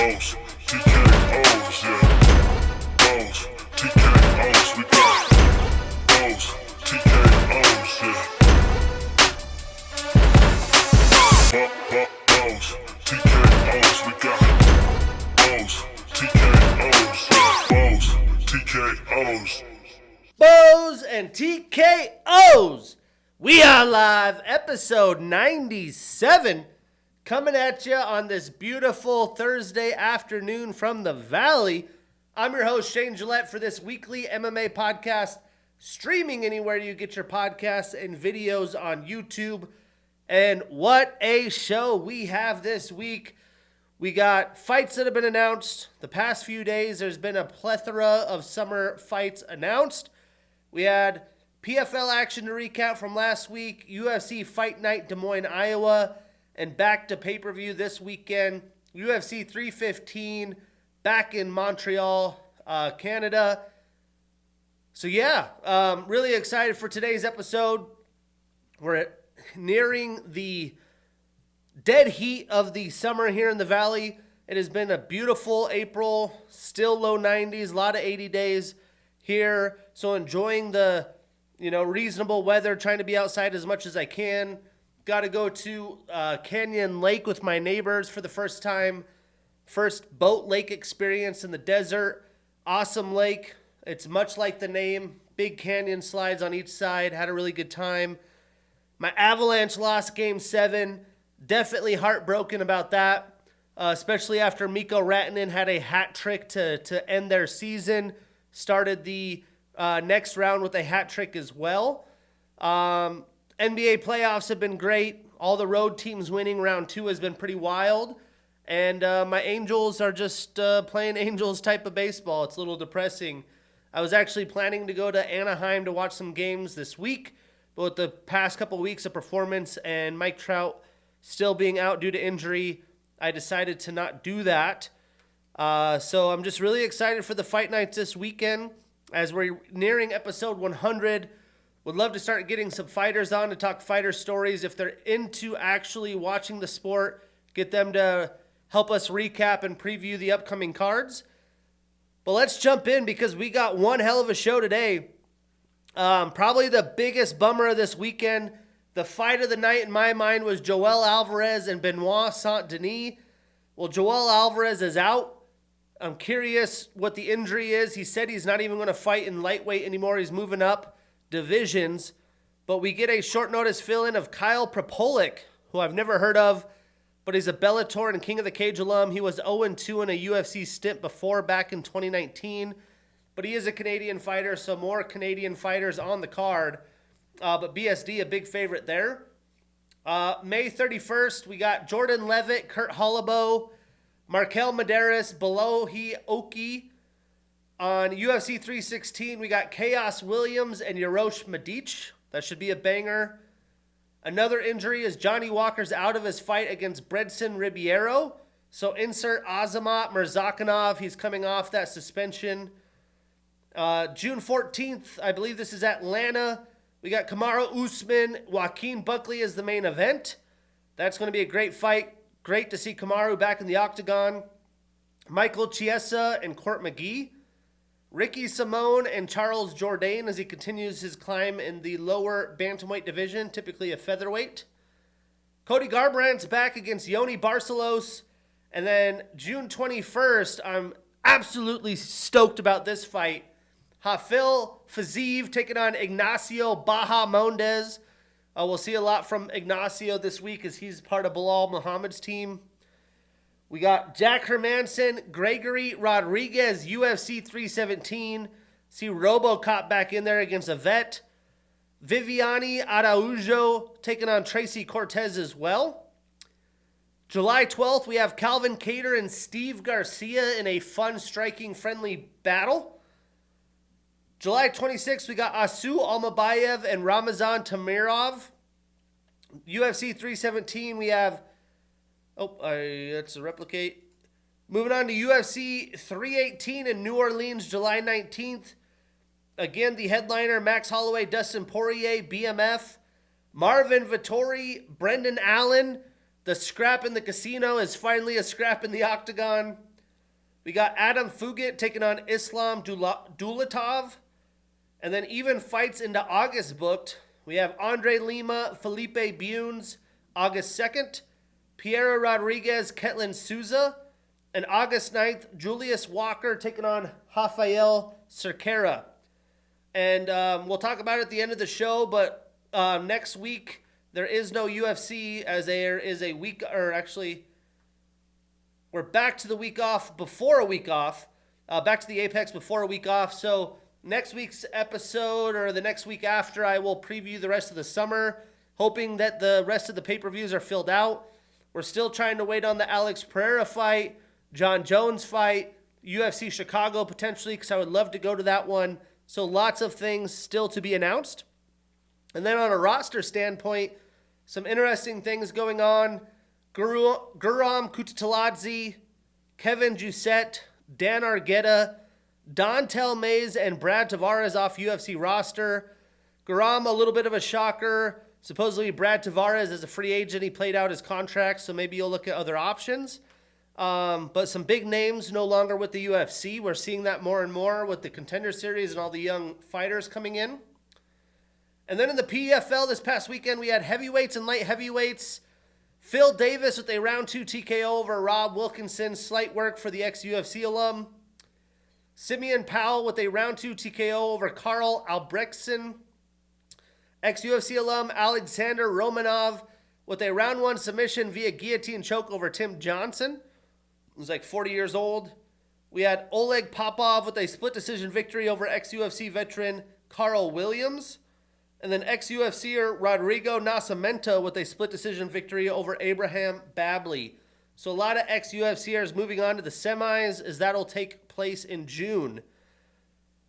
Bows, TKOs, yeah. Bows, TKOs, we got bows, TKOs, yeah. Bows, TKOs, we got bows, TKOs, yeah. Bows, TKOs. Bows and TKOs. We are live, episode 97, coming at you on this beautiful Thursday afternoon from the Valley. I'm your host, Shane Gillette, for this weekly MMA podcast, streaming anywhere you get your podcasts and videos on YouTube. And what a show we have this week. We got fights that have been announced. The past few days, there's been a plethora of summer fights announced. We had PFL action to recap from last week, UFC Fight Night Des Moines, Iowa, and back to pay-per-view this weekend, UFC 315 back in Montreal, Canada. So yeah, really excited for today's episode. We're nearing the dead heat of the summer here in the Valley. It has been a beautiful April, still low 90s, a lot of 80 days here. So enjoying the, reasonable weather, trying to be outside as much as I can. Got to go to Canyon Lake with my neighbors for the first time. First boat lake experience in the desert. Awesome lake. It's much like the name. Big canyon slides on each side. Had a really good time. My Avalanche lost Game 7. Definitely heartbroken about that, especially after Mikko Rantanen had a hat trick to end their season. Started the next round with a hat trick as well. NBA playoffs have been great. All the road teams winning. Round 2 has been pretty wild. And my Angels are just playing Angels type of baseball. It's a little depressing. I was actually planning to go to Anaheim to watch some games this week, but with the past couple weeks of performance and Mike Trout still being out due to injury, I decided to not do that. So I'm just really excited for the fight nights this weekend as we're nearing episode 100. Would love to start getting some fighters on to talk fighter stories. If they're into actually watching the sport, get them to help us recap and preview the upcoming cards. But let's jump in because we got one hell of a show today. Probably the biggest bummer of this weekend. The fight of the night in my mind was Joel Alvarez and Benoit Saint-Denis. Well, Joel Alvarez is out. I'm curious what the injury is. He said he's not even going to fight in lightweight anymore. He's moving up divisions. But we get a short notice fill-in of Kyle Propolic, who I've never heard of, but he's a Bellator and King of the Cage alum. He was 0-2 in a UFC stint before back in 2019. But he is a Canadian fighter, so more Canadian fighters on the card. But BSD, a big favorite there. May 31st, we got Jordan Levitt, Kurt Holloway, Markel Medeiros, Belohi Oki. On UFC 316, we got Chaos Williams and Yarosh Medic. That should be a banger. Another injury is Johnny Walker's out of his fight against Bredson Ribeiro. So insert Azamat Murzakanov. He's coming off that suspension. June 14th, I believe this is Atlanta. We got Kamaru Usman, Joaquin Buckley as the main event. That's going to be a great fight. Great to see Kamaru back in the octagon. Michael Chiesa and Court McGee. Ricky Simone and Charles Jourdain as he continues his climb in the lower bantamweight division, typically a featherweight. Cody Garbrandt's back against Yoni Barcelos. And then June 21st, I'm absolutely stoked about this fight. Hafil Fiziev taking on Ignacio Bahamondes. We'll see a lot from Ignacio this week as he's part of Bilal Muhammad's team. We got Jack Hermanson, Gregory Rodriguez, UFC 317. See RoboCop back in there against a vet. Viviane Araujo taking on Tracy Cortez as well. July 12th, we have Calvin Kattar and Steve Garcia in a fun, striking, friendly battle. July 26th, we got Asu Almabayev and Ramazan Tamirov. UFC 317, we have... that's a replicate. Moving on to UFC 318 in New Orleans, July 19th. Again, the headliner, Max Holloway, Dustin Poirier, BMF. Marvin Vettori, Brendan Allen. The scrap in the casino is finally a scrap in the octagon. We got Adam Fugit taking on Islam Dulatov. And then even fights into August booked. We have Andre Lima, Felipe Bunes, August 2nd. Piera Rodriguez, Ketlin Souza. And August 9th, Julius Walker taking on Rafael Cerquera. And we'll talk about it at the end of the show, but next week there is no UFC as there is a week, or actually we're back to the week off before a week off, back to the Apex before a week off. So next week's episode or the next week after, I will preview the rest of the summer, hoping that the rest of the pay-per-views are filled out. We're still trying to wait on the Alex Pereira fight, John Jones fight, UFC Chicago potentially, because I would love to go to that one. So lots of things still to be announced. And then on a roster standpoint, some interesting things going on. Guram Kutataladze, Kevin Jusset, Dan Argueta, Dontel Mays, and Brad Tavares off UFC roster. Guram, a little bit of a shocker. Supposedly Brad Tavares is a free agent. He played out his contract, so maybe you'll look at other options. But some big names no longer with the UFC. We're seeing that more and more with the Contender Series and all the young fighters coming in. And then in the PFL this past weekend, we had heavyweights and light heavyweights. Phil Davis with a round 2 TKO over Rob Wilkinson. Slight work for the ex-UFC alum. Simeon Powell with a round 2 TKO over Carl Albrechtsen. Ex-UFC alum Alexander Romanov with a round 1 submission via guillotine choke over Tim Johnson, who's like 40 years old. We had Oleg Popov with a split decision victory over ex-UFC veteran Carl Williams. And then ex-UFCer Rodrigo Nascimento with a split decision victory over Abraham Babley. So a lot of ex-UFCers moving on to the semis, as that'll take place in June.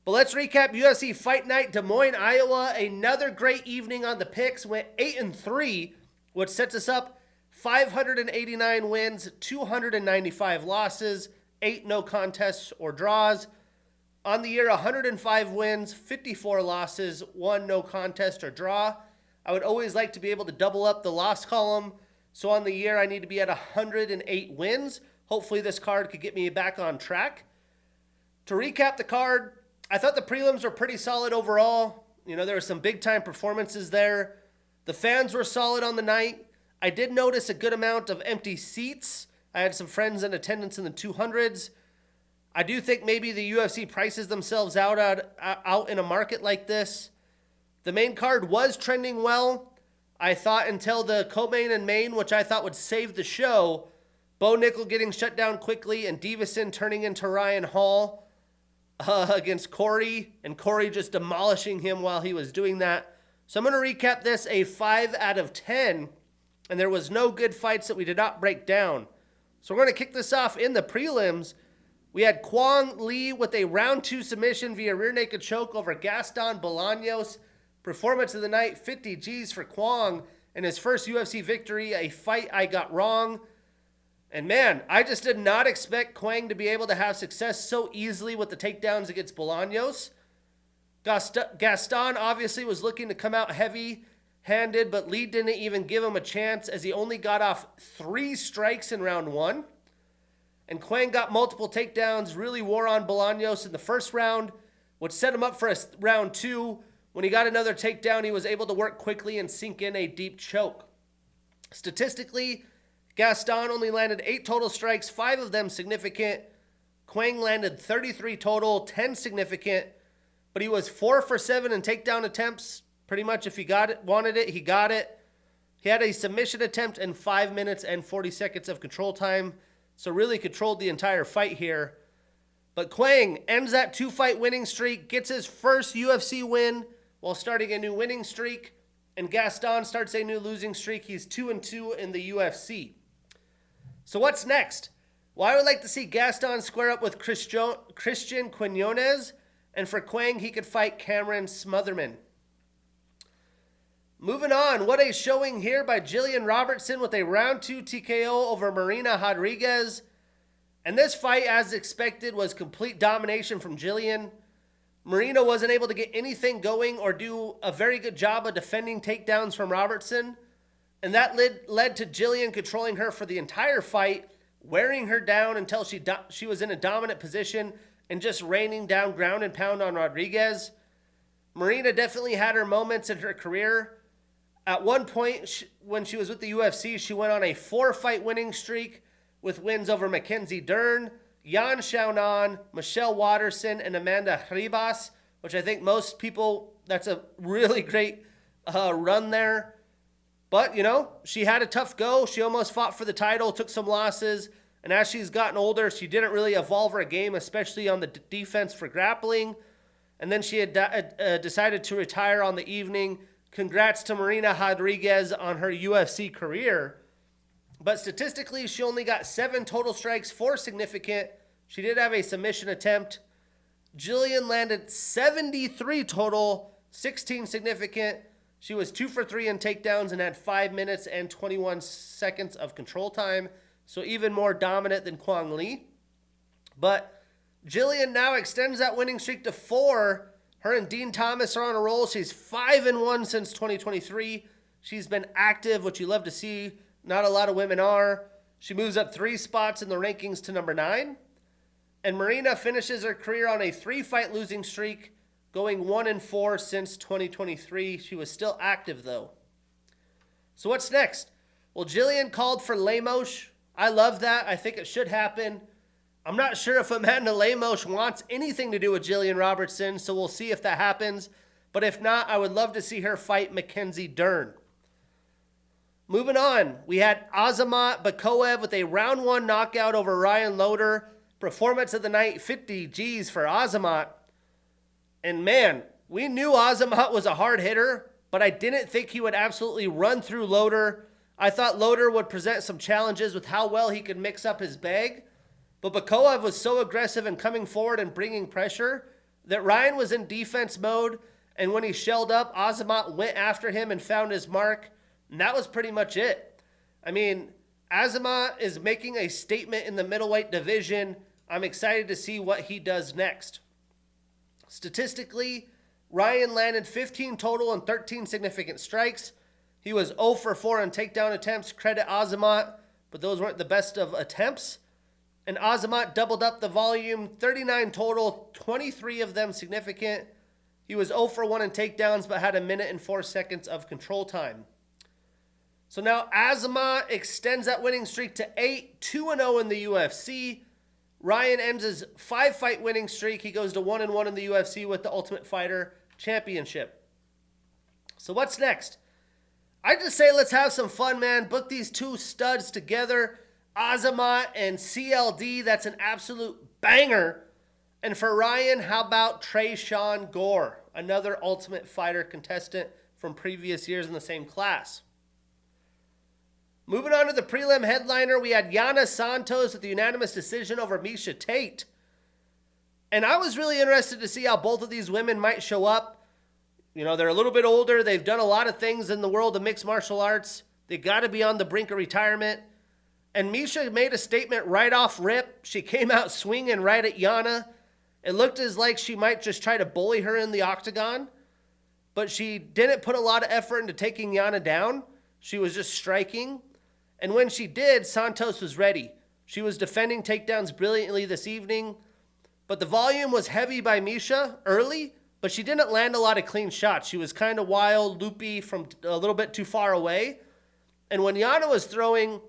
But let's recap UFC Fight Night, Des Moines, Iowa. Another great evening on the picks. Went 8-3, which sets us up 589 wins, 295 losses, 8 no contests or draws. On the year, 105 wins, 54 losses, 1 no contest or draw. I would always like to be able to double up the loss column. So on the year, I need to be at 108 wins. Hopefully this card could get me back on track. To recap the card, I thought the prelims were pretty solid overall. You know, there were some big-time performances there. The fans were solid on the night. I did notice a good amount of empty seats. I had some friends in attendance in the 200s. I do think maybe the UFC prices themselves out in a market like this. The main card was trending well. I thought until the co-main and main, which I thought would save the show, Bo Nickal getting shut down quickly and Deiveson turning into Ryan Hall against Cory, and Cory just demolishing him while he was doing that. So I'm going to recap this a 5 out of 10, and there was no good fights that we did not break down. So we're going to kick this off in the prelims. We had Quang Lee with a round 2 submission via rear naked choke over Gaston Bolanos. Performance of the night, 50 G's for Quang in his first UFC victory, a fight I got wrong. And man, I just did not expect Quang to be able to have success so easily with the takedowns against Bolanos. Gaston obviously was looking to come out heavy-handed, but Lee didn't even give him a chance as he only got off 3 strikes in round 1. And Quang got multiple takedowns, really wore on Bolanos in the first round, which set him up for a round 2. When he got another takedown, he was able to work quickly and sink in a deep choke. Statistically, Gaston only landed 8 total strikes, 5 of them significant. Quang landed 33 total, 10 significant, but he was 4 for 7 in takedown attempts. Pretty much if he wanted it, he got it. He had a submission attempt in 5 minutes and 40 seconds of control time. So really controlled the entire fight here. But Quang ends that 2-fight winning streak, gets his first UFC win while starting a new winning streak. And Gaston starts a new losing streak. He's 2-2 in the UFC. So what's next? Well, I would like to see Gaston square up with Christian Quinones. And for Quang, he could fight Cameron Smotherman. Moving on, what a showing here by Gillian Robertson with a round 2 TKO over Marina Rodriguez. And this fight, as expected, was complete domination from Gillian. Marina wasn't able to get anything going or do a very good job of defending takedowns from Robertson. And that led to Gillian controlling her for the entire fight wearing her down until she was in a dominant position and just raining down ground and pound on Rodriguez. Marina definitely had her moments in her career. At one point, when she was with the UFC, she went on a 4-fight winning streak with wins over Mackenzie Dern, Yan Xiaonan, Michelle Watterson, and Amanda Ribas, which I think most people, that's a really great run there. But, she had a tough go. She almost fought for the title, took some losses. And as she's gotten older, she didn't really evolve her game, especially on the defense for grappling. And then she had decided to retire on the evening. Congrats to Marina Rodriguez on her UFC career. But statistically, she only got 7 total strikes, 4 significant. She did have a submission attempt. Gillian landed 73 total, 16 significant. She was 2 for 3 in takedowns and had 5 minutes and 21 seconds of control time. So even more dominant than Quang Lee. But Gillian now extends that winning streak to 4. Her and Dean Thomas are on a roll. She's 5-1 since 2023. She's been active, which you love to see. Not a lot of women are. She moves up 3 spots in the rankings to number 9. And Marina finishes her career on a 3-fight losing streak, going 1-4 since 2023. She was still active, though. So what's next? Well, Gillian called for Lemos. I love that. I think it should happen. I'm not sure if Amanda Lemos wants anything to do with Gillian Robertson, so we'll see if that happens. But if not, I would love to see her fight Mackenzie Dern. Moving on, we had Azamat Bekoev with a round 1 knockout over Ryan Loder. Performance of the night, 50 G's for Azamat. And man, we knew Azamat was a hard hitter, but I didn't think he would absolutely run through Loder. I thought Loder would present some challenges with how well he could mix up his bag. But Bekoev was so aggressive in coming forward and bringing pressure that Ryan was in defense mode. And when he shelled up, Azamat went after him and found his mark. And that was pretty much it. I mean, Azamat is making a statement in the middleweight division. I'm excited to see what he does next. Statistically, Ryan landed 15 total and 13 significant strikes. He was 0 for 4 on takedown attempts. Credit Azamat, but those weren't the best of attempts. And Azamat doubled up the volume, 39 total, 23 of them significant. He was 0 for 1 in takedowns, but had 1 minute and 4 seconds of control time. So now Azamat extends that winning streak to 8, 2-0 in the UFC. Ryan ends his 5-fight winning streak. He goes to 1-1 in the UFC with the Ultimate Fighter Championship. So what's next? I just say let's have some fun, man. Book these 2 studs together. Azamat and CLD, that's an absolute banger. And for Ryan, how about Trayshawn Gore, another Ultimate Fighter contestant from previous years in the same class. Moving on to the prelim headliner, we had Yana Santos with the unanimous decision over Miesha Tate. And I was really interested to see how both of these women might show up. They're a little bit older. They've done a lot of things in the world of mixed martial arts. They got to be on the brink of retirement. And Miesha made a statement right off rip. She came out swinging right at Yana. It looked as like she might just try to bully her in the octagon. But she didn't put a lot of effort into taking Yana down. She was just striking. And when she did, Santos was ready. She was defending takedowns brilliantly this evening. But the volume was heavy by Miesha early, but she didn't land a lot of clean shots. She was kind of wild, loopy from a little bit too far away. And when Yana was throwing,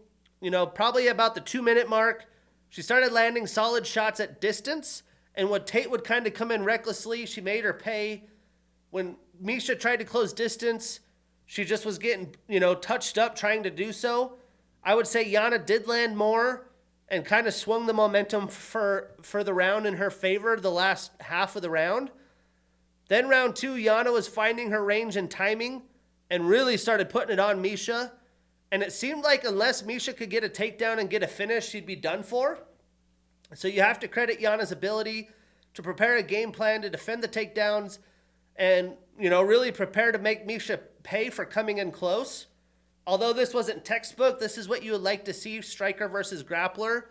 probably about the 2-minute mark, she started landing solid shots at distance. And when Tate would kind of come in recklessly, she made her pay. When Miesha tried to close distance, she just was getting, touched up trying to do so. I would say Yana did land more and kind of swung the momentum for the round in her favor the last half of the round. Then round 2, Yana was finding her range and timing and really started putting it on Miesha. And it seemed like unless Miesha could get a takedown and get a finish, she'd be done for. So you have to credit Yana's ability to prepare a game plan to defend the takedowns and, really prepare to make Miesha pay for coming in close. Although this wasn't textbook, this is what you would like to see, striker versus grappler.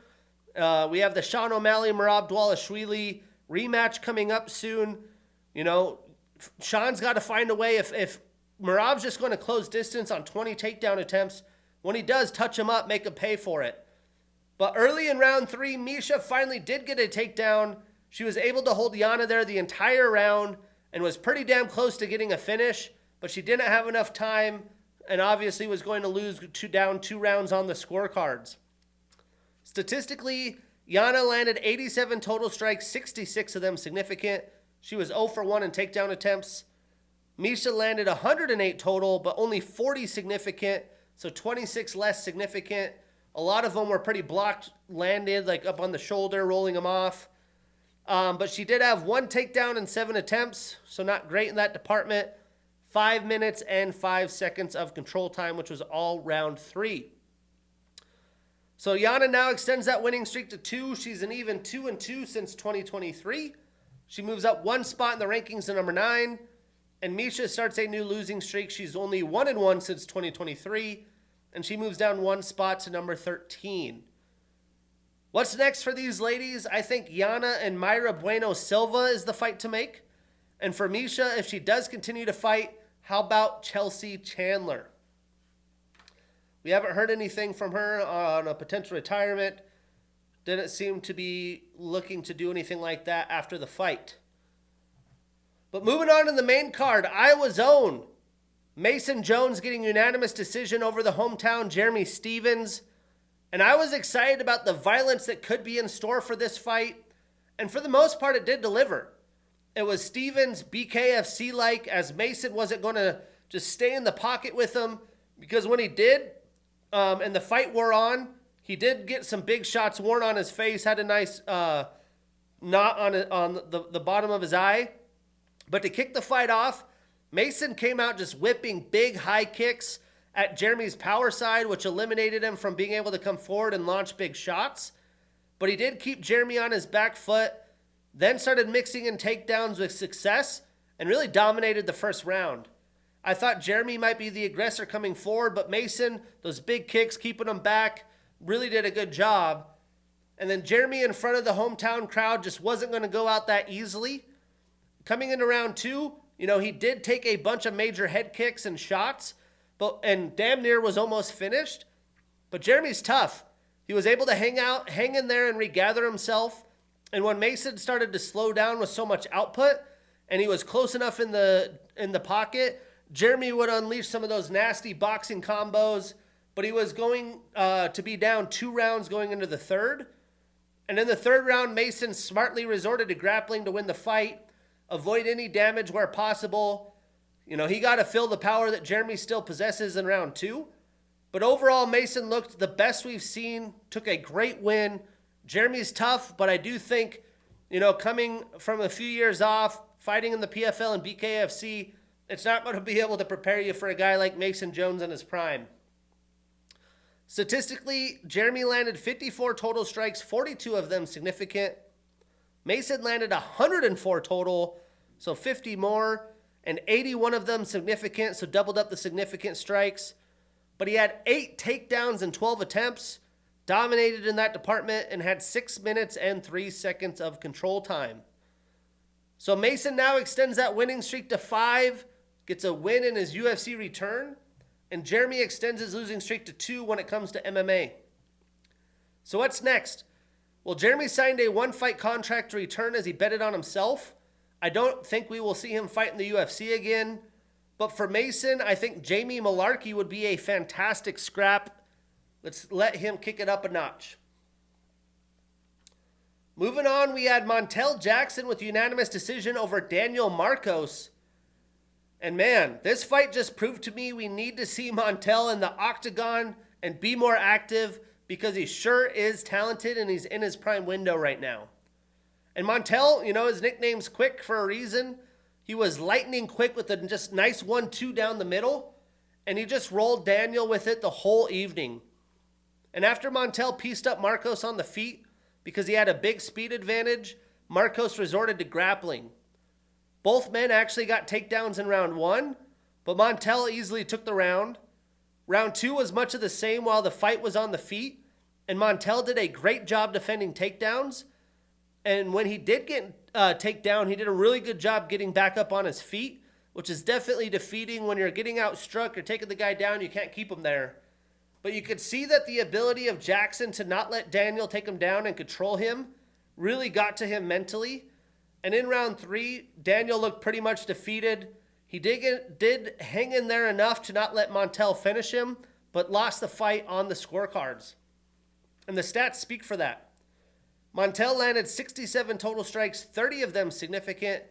We have the Sean O'Malley, Merab Dvalishvili rematch coming up soon. Sean's got to find a way. If Merab's just going to close distance on 20 takedown attempts, when he does, touch him up, make him pay for it. But early in round 3, Miesha finally did get a takedown. She was able to hold Yana there the entire round and was pretty damn close to getting a finish, but she didn't have enough time and obviously was going to lose down 2 rounds on the scorecards. Statistically, Yana landed 87 total strikes, 66 of them significant. She was 0 for 1 in takedown attempts. Miesha landed 108 total, but only 40 significant, so 26 less significant. A lot of them were pretty blocked, landed like up on the shoulder, rolling them off. But she did have 1 takedown in 7 attempts, so not great in that department. 5 minutes and 5 seconds of control time, which was all round 3. So Yana now extends that winning streak to 2. She's an even 2-2 since 2023. She moves up 1 spot in the rankings to number 9. And Miesha starts a new losing streak. She's only 1-1 since 2023. And she moves down 1 spot to number 13. What's next for these ladies? I think Yana and Mayra Bueno Silva is the fight to make. And for Miesha, if she does continue to fight, how about Chelsea Chandler? We haven't heard anything from her on a potential retirement. Didn't seem to be looking to do anything like that after the fight. But moving on to the main card, Iowa's own Mason Jones getting unanimous decision over the hometown Jeremy Stephens. And I was excited about the violence that could be in store for this fight. And for the most part, it did deliver. It was Stephens BKFC-like, as Mason wasn't going to just stay in the pocket with him. Because when he did, and the fight wore on, he did get some big shots worn on his face, had a nice knot on the bottom of his eye. But to kick the fight off, Mason came out just whipping big high kicks at Jeremy's power side, which eliminated him from being able to come forward and launch big shots. But he did keep Jeremy on his back foot, then started mixing in takedowns with success, and really dominated the first round. I thought Jeremy might be the aggressor coming forward, but Mason, those big kicks, keeping him back, really did a good job. And then Jeremy in front of the hometown crowd just wasn't going to go out that easily. Coming into round 2, he did take a bunch of major head kicks and shots, and damn near was almost finished. But Jeremy's tough. He was able to hang in there and regather himself. And when Mason started to slow down with so much output, and he was close enough in the pocket, Jeremy would unleash some of those nasty boxing combos. But he was going to be down 2 rounds going into the third. And in the third round, Mason smartly resorted to grappling to win the fight, avoid any damage where possible. He got to feel the power that Jeremy still possesses in round 2. But overall, Mason looked the best we've seen, took a great win. Jeremy's tough, but I do think, coming from a few years off, fighting in the PFL and BKFC, it's not going to be able to prepare you for a guy like Mason Jones in his prime. Statistically, Jeremy landed 54 total strikes, 42 of them significant. Mason landed 104 total, so 50 more, and 81 of them significant, so doubled up the significant strikes. But he had 8 takedowns in 12 attempts, dominated in that department, and had 6 minutes and 3 seconds of control time. So Mason now extends that winning streak to 5, gets a win in his UFC return, and Jeremy extends his losing streak to 2 when it comes to MMA. So what's next? Well, Jeremy signed a 1-fight contract to return as he betted on himself. I don't think we will see him fight in the UFC again. But for Mason, I think Jamie Malarkey would be a fantastic scrap. Let's let him kick it up a notch. Moving on, we had Montel Jackson with unanimous decision over Daniel Marcos. And man, this fight just proved to me we need to see Montel in the octagon and be more active, because he sure is talented and he's in his prime window right now. And Montel, his nickname's Quick for a reason. He was lightning quick with a just nice 1-2 down the middle, and he just rolled Daniel with it the whole evening. And after Montel pieced up Marcos on the feet, because he had a big speed advantage, Marcos resorted to grappling. Both men actually got takedowns in round 1, but Montel easily took the round. Round 2 was much of the same while the fight was on the feet, and Montel did a great job defending takedowns. And when he did get takedown, he did a really good job getting back up on his feet, which is definitely defeating when you're getting outstruck or taking the guy down, you can't keep him there. But you could see that the ability of Jackson to not let Daniel take him down and control him really got to him mentally. And in round 3, Daniel looked pretty much defeated. He did hang in there enough to not let Montel finish him, but lost the fight on the scorecards. And the stats speak for that. Montel landed 67 total strikes, 30 of them significant.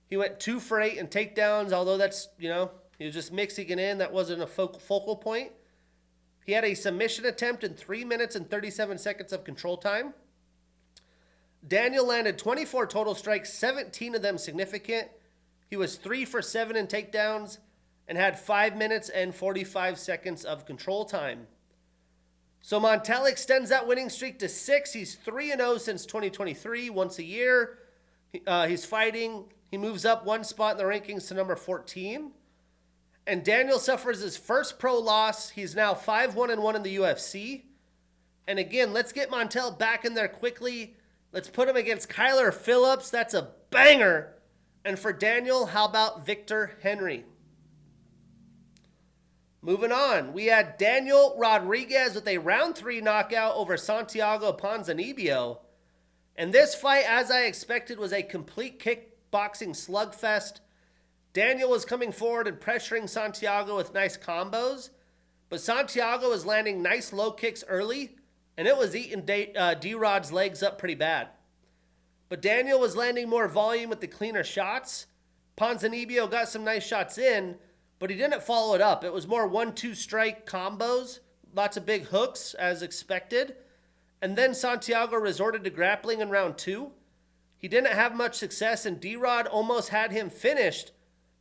He went 2 for 8 in takedowns, although that's, he was just mixing it in. That wasn't a focal point. He had a submission attempt in 3 minutes and 37 seconds of control time. Daniel landed 24 total strikes, 17 of them significant. He was 3 for 7 in takedowns and had 5 minutes and 45 seconds of control time. So Montel extends that winning streak to 6. He's 3-0 since 2023, once a year. He's fighting. He moves up 1 spot in the rankings to number 14. And Daniel suffers his first pro loss. He's now 5-1-1 in the UFC. And again, let's get Montel back in there quickly. Let's put him against Kyler Phillips. That's a banger. And for Daniel, how about Victor Henry? Moving on, we had Daniel Rodriguez with a round 3 knockout over Santiago Ponzinibbio. And this fight, as I expected, was a complete kickboxing slugfest. Daniel was coming forward and pressuring Santiago with nice combos, but Santiago was landing nice low kicks early, and it was eating D-Rod's legs up pretty bad. But Daniel was landing more volume with the cleaner shots. Ponzinibbio got some nice shots in, but he didn't follow it up. It was more 1-2 strike combos, lots of big hooks as expected. And then Santiago resorted to grappling in round 2. He didn't have much success, and D-Rod almost had him finished.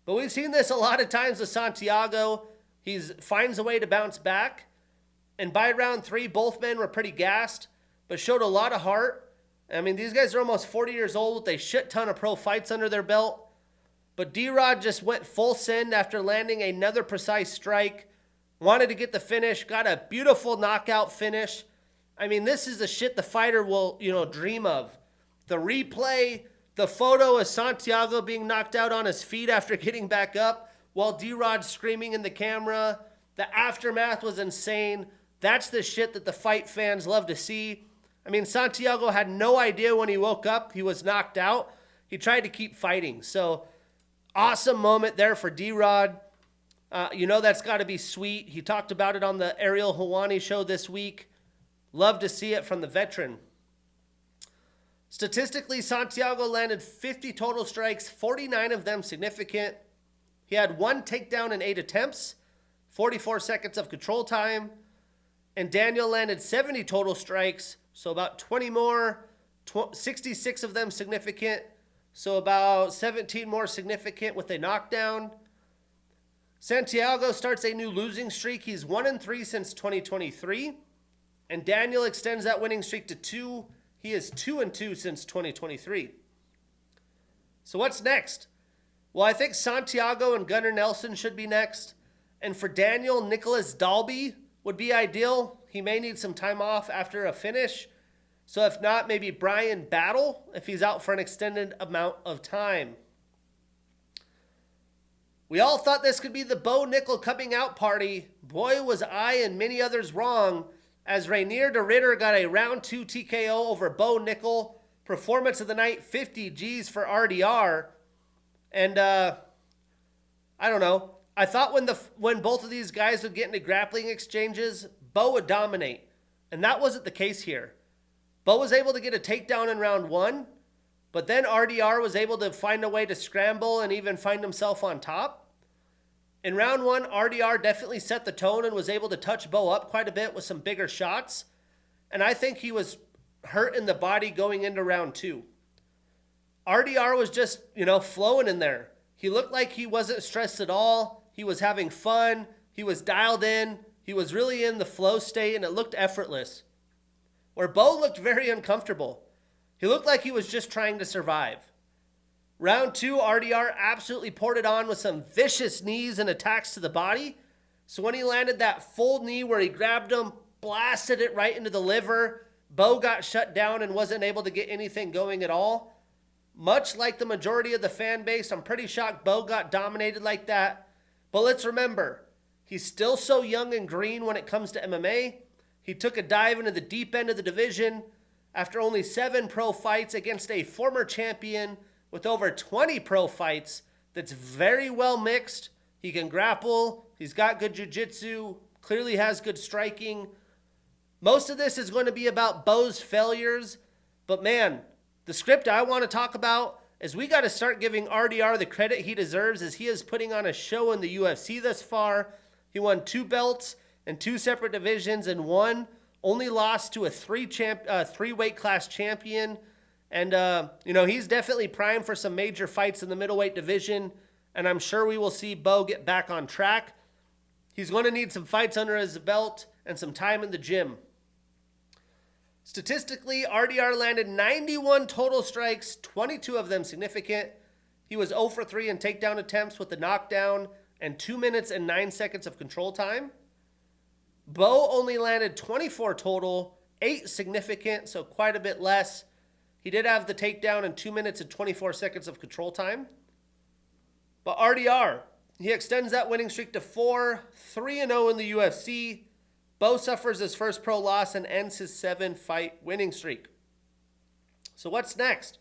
But we've seen this a lot of times with Santiago. He finds a way to bounce back. And by round 3, both men were pretty gassed, but showed a lot of heart. I mean, these guys are almost 40 years old with a shit ton of pro fights under their belt. But D-Rod just went full send after landing another precise strike. Wanted to get the finish. Got a beautiful knockout finish. I mean, this is the shit the fighter will, dream of. The replay, the photo of Santiago being knocked out on his feet after getting back up while D-Rod screaming in the camera. The aftermath was insane. That's the shit that the fight fans love to see. I mean, Santiago had no idea when he woke up he was knocked out. He tried to keep fighting. So, awesome moment there for D-Rod. That's got to be sweet. He talked about it on the Ariel Helwani show this week. Love to see it from the veteran. Statistically, Santiago landed 50 total strikes, 49 of them significant. He had 1 takedown in 8 attempts, 44 seconds of control time. And Daniel landed 70 total strikes, so about 20 more, 66 of them significant, so about 17 more significant with a knockdown. Santiago starts a new losing streak. He's 1-3 since 2023. And Daniel extends that winning streak to 2. He is 2-2 since 2023. So what's next? Well, I think Santiago and Gunnar Nelson should be next. And for Daniel, Nicholas Dalby would be ideal. He may need some time off after a finish. So if not, maybe Brian Battle if he's out for an extended amount of time. We all thought this could be the Bo Nickal coming out party. Boy, was I and many others wrong, as Reinier de Ridder got a round 2 TKO over Bo Nickal. Performance of the night, 50 G's for RDR. And I don't know. I thought when both of these guys would get into grappling exchanges, Bo would dominate. And that wasn't the case here. Bo was able to get a takedown in round 1, but then RDR was able to find a way to scramble and even find himself on top. In round 1, RDR definitely set the tone and was able to touch Bo up quite a bit with some bigger shots. And I think he was hurt in the body going into round 2. RDR was just, flowing in there. He looked like he wasn't stressed at all. He was having fun. He was dialed in. He was really in the flow state, and it looked effortless. Where Bo looked very uncomfortable. He looked like he was just trying to survive. Round 2, RDR absolutely poured it on with some vicious knees and attacks to the body. So when he landed that full knee where he grabbed him, blasted it right into the liver, Bo got shut down and wasn't able to get anything going at all. Much like the majority of the fan base, I'm pretty shocked Bo got dominated like that. But let's remember, He's still so young and green when it comes to MMA. He took a dive into the deep end of the division after only 7 pro fights against a former champion with over 20 pro fights that's very well mixed. He can grapple. He's got good jiu-jitsu, clearly has good striking. Most of this is going to be about Bo's failures, but man, the script I want to talk about is we got to start giving RDR the credit he deserves, as he is putting on a show in the UFC thus far. He won 2 belts in 2 separate divisions and only lost to a 3 weight class champion. And, he's definitely primed for some major fights in the middleweight division, and I'm sure we will see Bo get back on track. He's going to need some fights under his belt and some time in the gym. Statistically, RDR landed 91 total strikes, 22 of them significant. He was 0 for 3 in takedown attempts with the knockdown and 2 minutes and 9 seconds of control time. Bo only landed 24 total, 8 significant, so quite a bit less. He did have the takedown in 2 minutes and 24 seconds of control time. But RDR, he extends that winning streak to 4, 3-0 in the UFC. Bo suffers his first pro loss and ends his 7-fight winning streak. So what's next?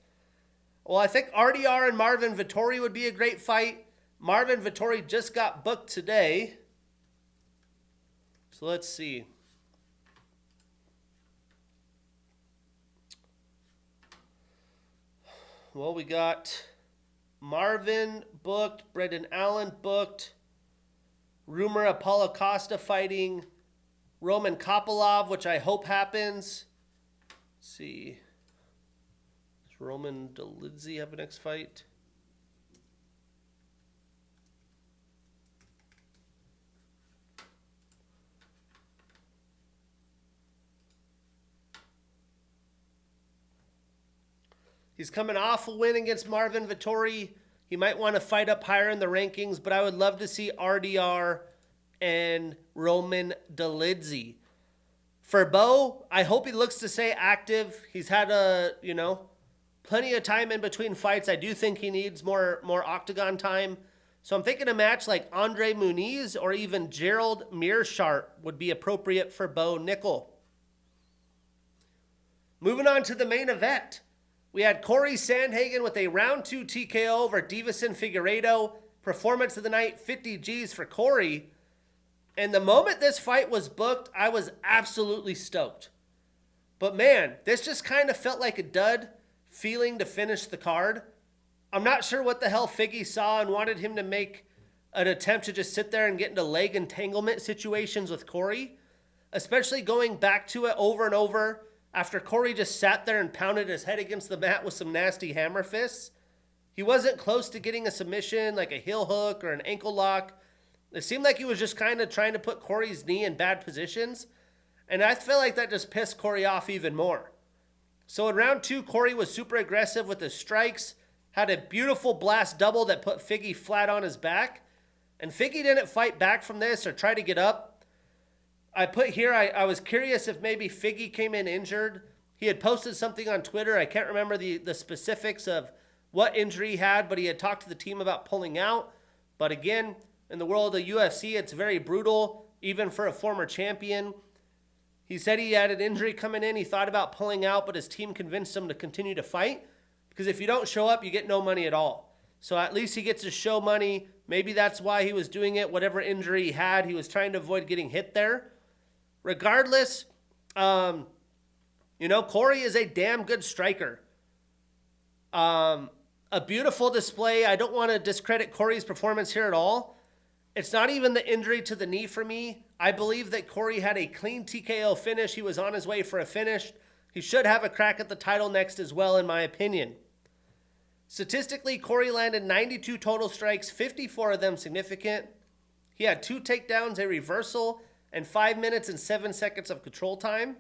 Well, I think RDR and Marvin Vettori would be a great fight. Marvin Vettori just got booked today. So let's see. Well, we got Marvin booked, Brendan Allen booked, rumor of Paulo Costa fighting Roman Kopylov, which I hope happens. Let's see. Does Roman Dolidze have a next fight? He's coming off a win against Marvin Vettori. He might want to fight up higher in the rankings, but I would love to see RDR and Roman Dolidze. For Bo, I hope he looks to stay active. He's had plenty of time in between fights. I do think he needs more octagon time. So I'm thinking a match like Andre Muniz or even Gerald Meerschaert would be appropriate for Bo Nickal. Moving on to the main event. We had Cory Sandhagen with a round 2 TKO over Deiveson Figueiredo. Performance of the night, 50 G's for Cory. And the moment this fight was booked, I was absolutely stoked. But man, this just kind of felt like a dud feeling to finish the card. I'm not sure what the hell Figgy saw and wanted him to make an attempt to just sit there and get into leg entanglement situations with Cory, especially going back to it over and over after Cory just sat there and pounded his head against the mat with some nasty hammer fists. He wasn't close to getting a submission like a heel hook or an ankle lock. It seemed like he was just kind of trying to put Cory's knee in bad positions, and I feel like that just pissed Cory off even more. So in round 2, Cory was super aggressive with his strikes, had a beautiful blast double that put Figgy flat on his back, and Figgy didn't fight back from this or try to get up. I put here, I was curious if maybe Figgy came in injured. He had posted something on Twitter. I can't remember the specifics of what injury he had, but he had talked to the team about pulling out. But again, in the world of the UFC, it's very brutal, even for a former champion. He said he had an injury coming in. He thought about pulling out, but his team convinced him to continue to fight. Because if you don't show up, you get no money at all. So at least he gets to show money. Maybe that's why he was doing it. Whatever injury he had, he was trying to avoid getting hit there. Regardless, Cory is a damn good striker. A beautiful display. I don't want to discredit Cory's performance here at all. It's not even the injury to the knee for me. I believe that Cory had a clean TKO finish. He was on his way for a finish. He should have a crack at the title next as well, in my opinion. Statistically, Cory landed 92 total strikes, 54 of them significant. He had 2 takedowns, a reversal, and 5 minutes and 7 seconds of control time.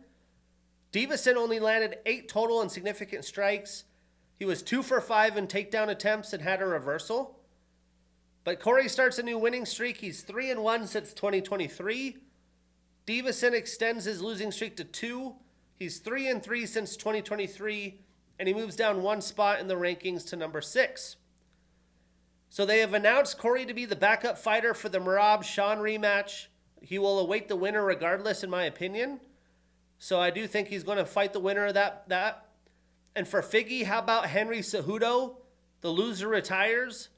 Deiveson only landed 8 total and significant strikes. He was 2 for 5 in takedown attempts and had a reversal. But Cory starts a new winning streak. He's 3-1 since 2023. Deiveson extends his losing streak to 2. He's 3-3 since 2023, and he moves down 1 spot in the rankings to number 6. So they have announced Cory to be the backup fighter for the Merab-Sean rematch. He will await the winner regardless, in my opinion. So I do think he's going to fight the winner of that. And for Figgy, how about Henry Cejudo? The loser retires.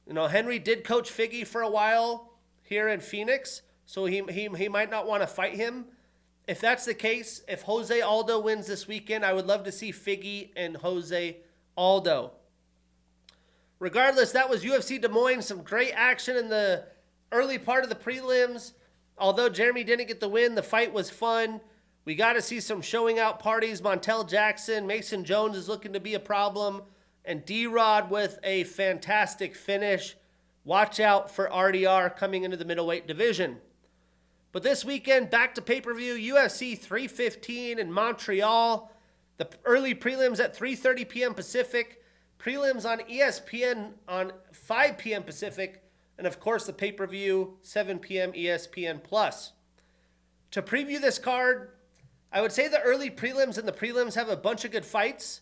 You know, Henry did coach Figgy for a while here in Phoenix, so he might not want to fight him. If that's the case, if Jose Aldo wins this weekend, I would love to see Figgy and Jose Aldo. Regardless, that was UFC Des Moines. Some great action in the early part of the prelims. Although Jeremy didn't get the win, the fight was fun. We got to see some showing out parties. Montel Jackson, Mason Jones is looking to be a problem. And D-Rod with a fantastic finish. Watch out for RDR coming into the middleweight division. But this weekend, back to pay-per-view, UFC 315 in Montreal. The early prelims at 3:30 p.m. Pacific. Prelims on ESPN on 5 p.m. Pacific. And of course, the pay-per-view, 7 p.m. ESPN+. To preview this card, I would say the early prelims and the prelims have a bunch of good fights.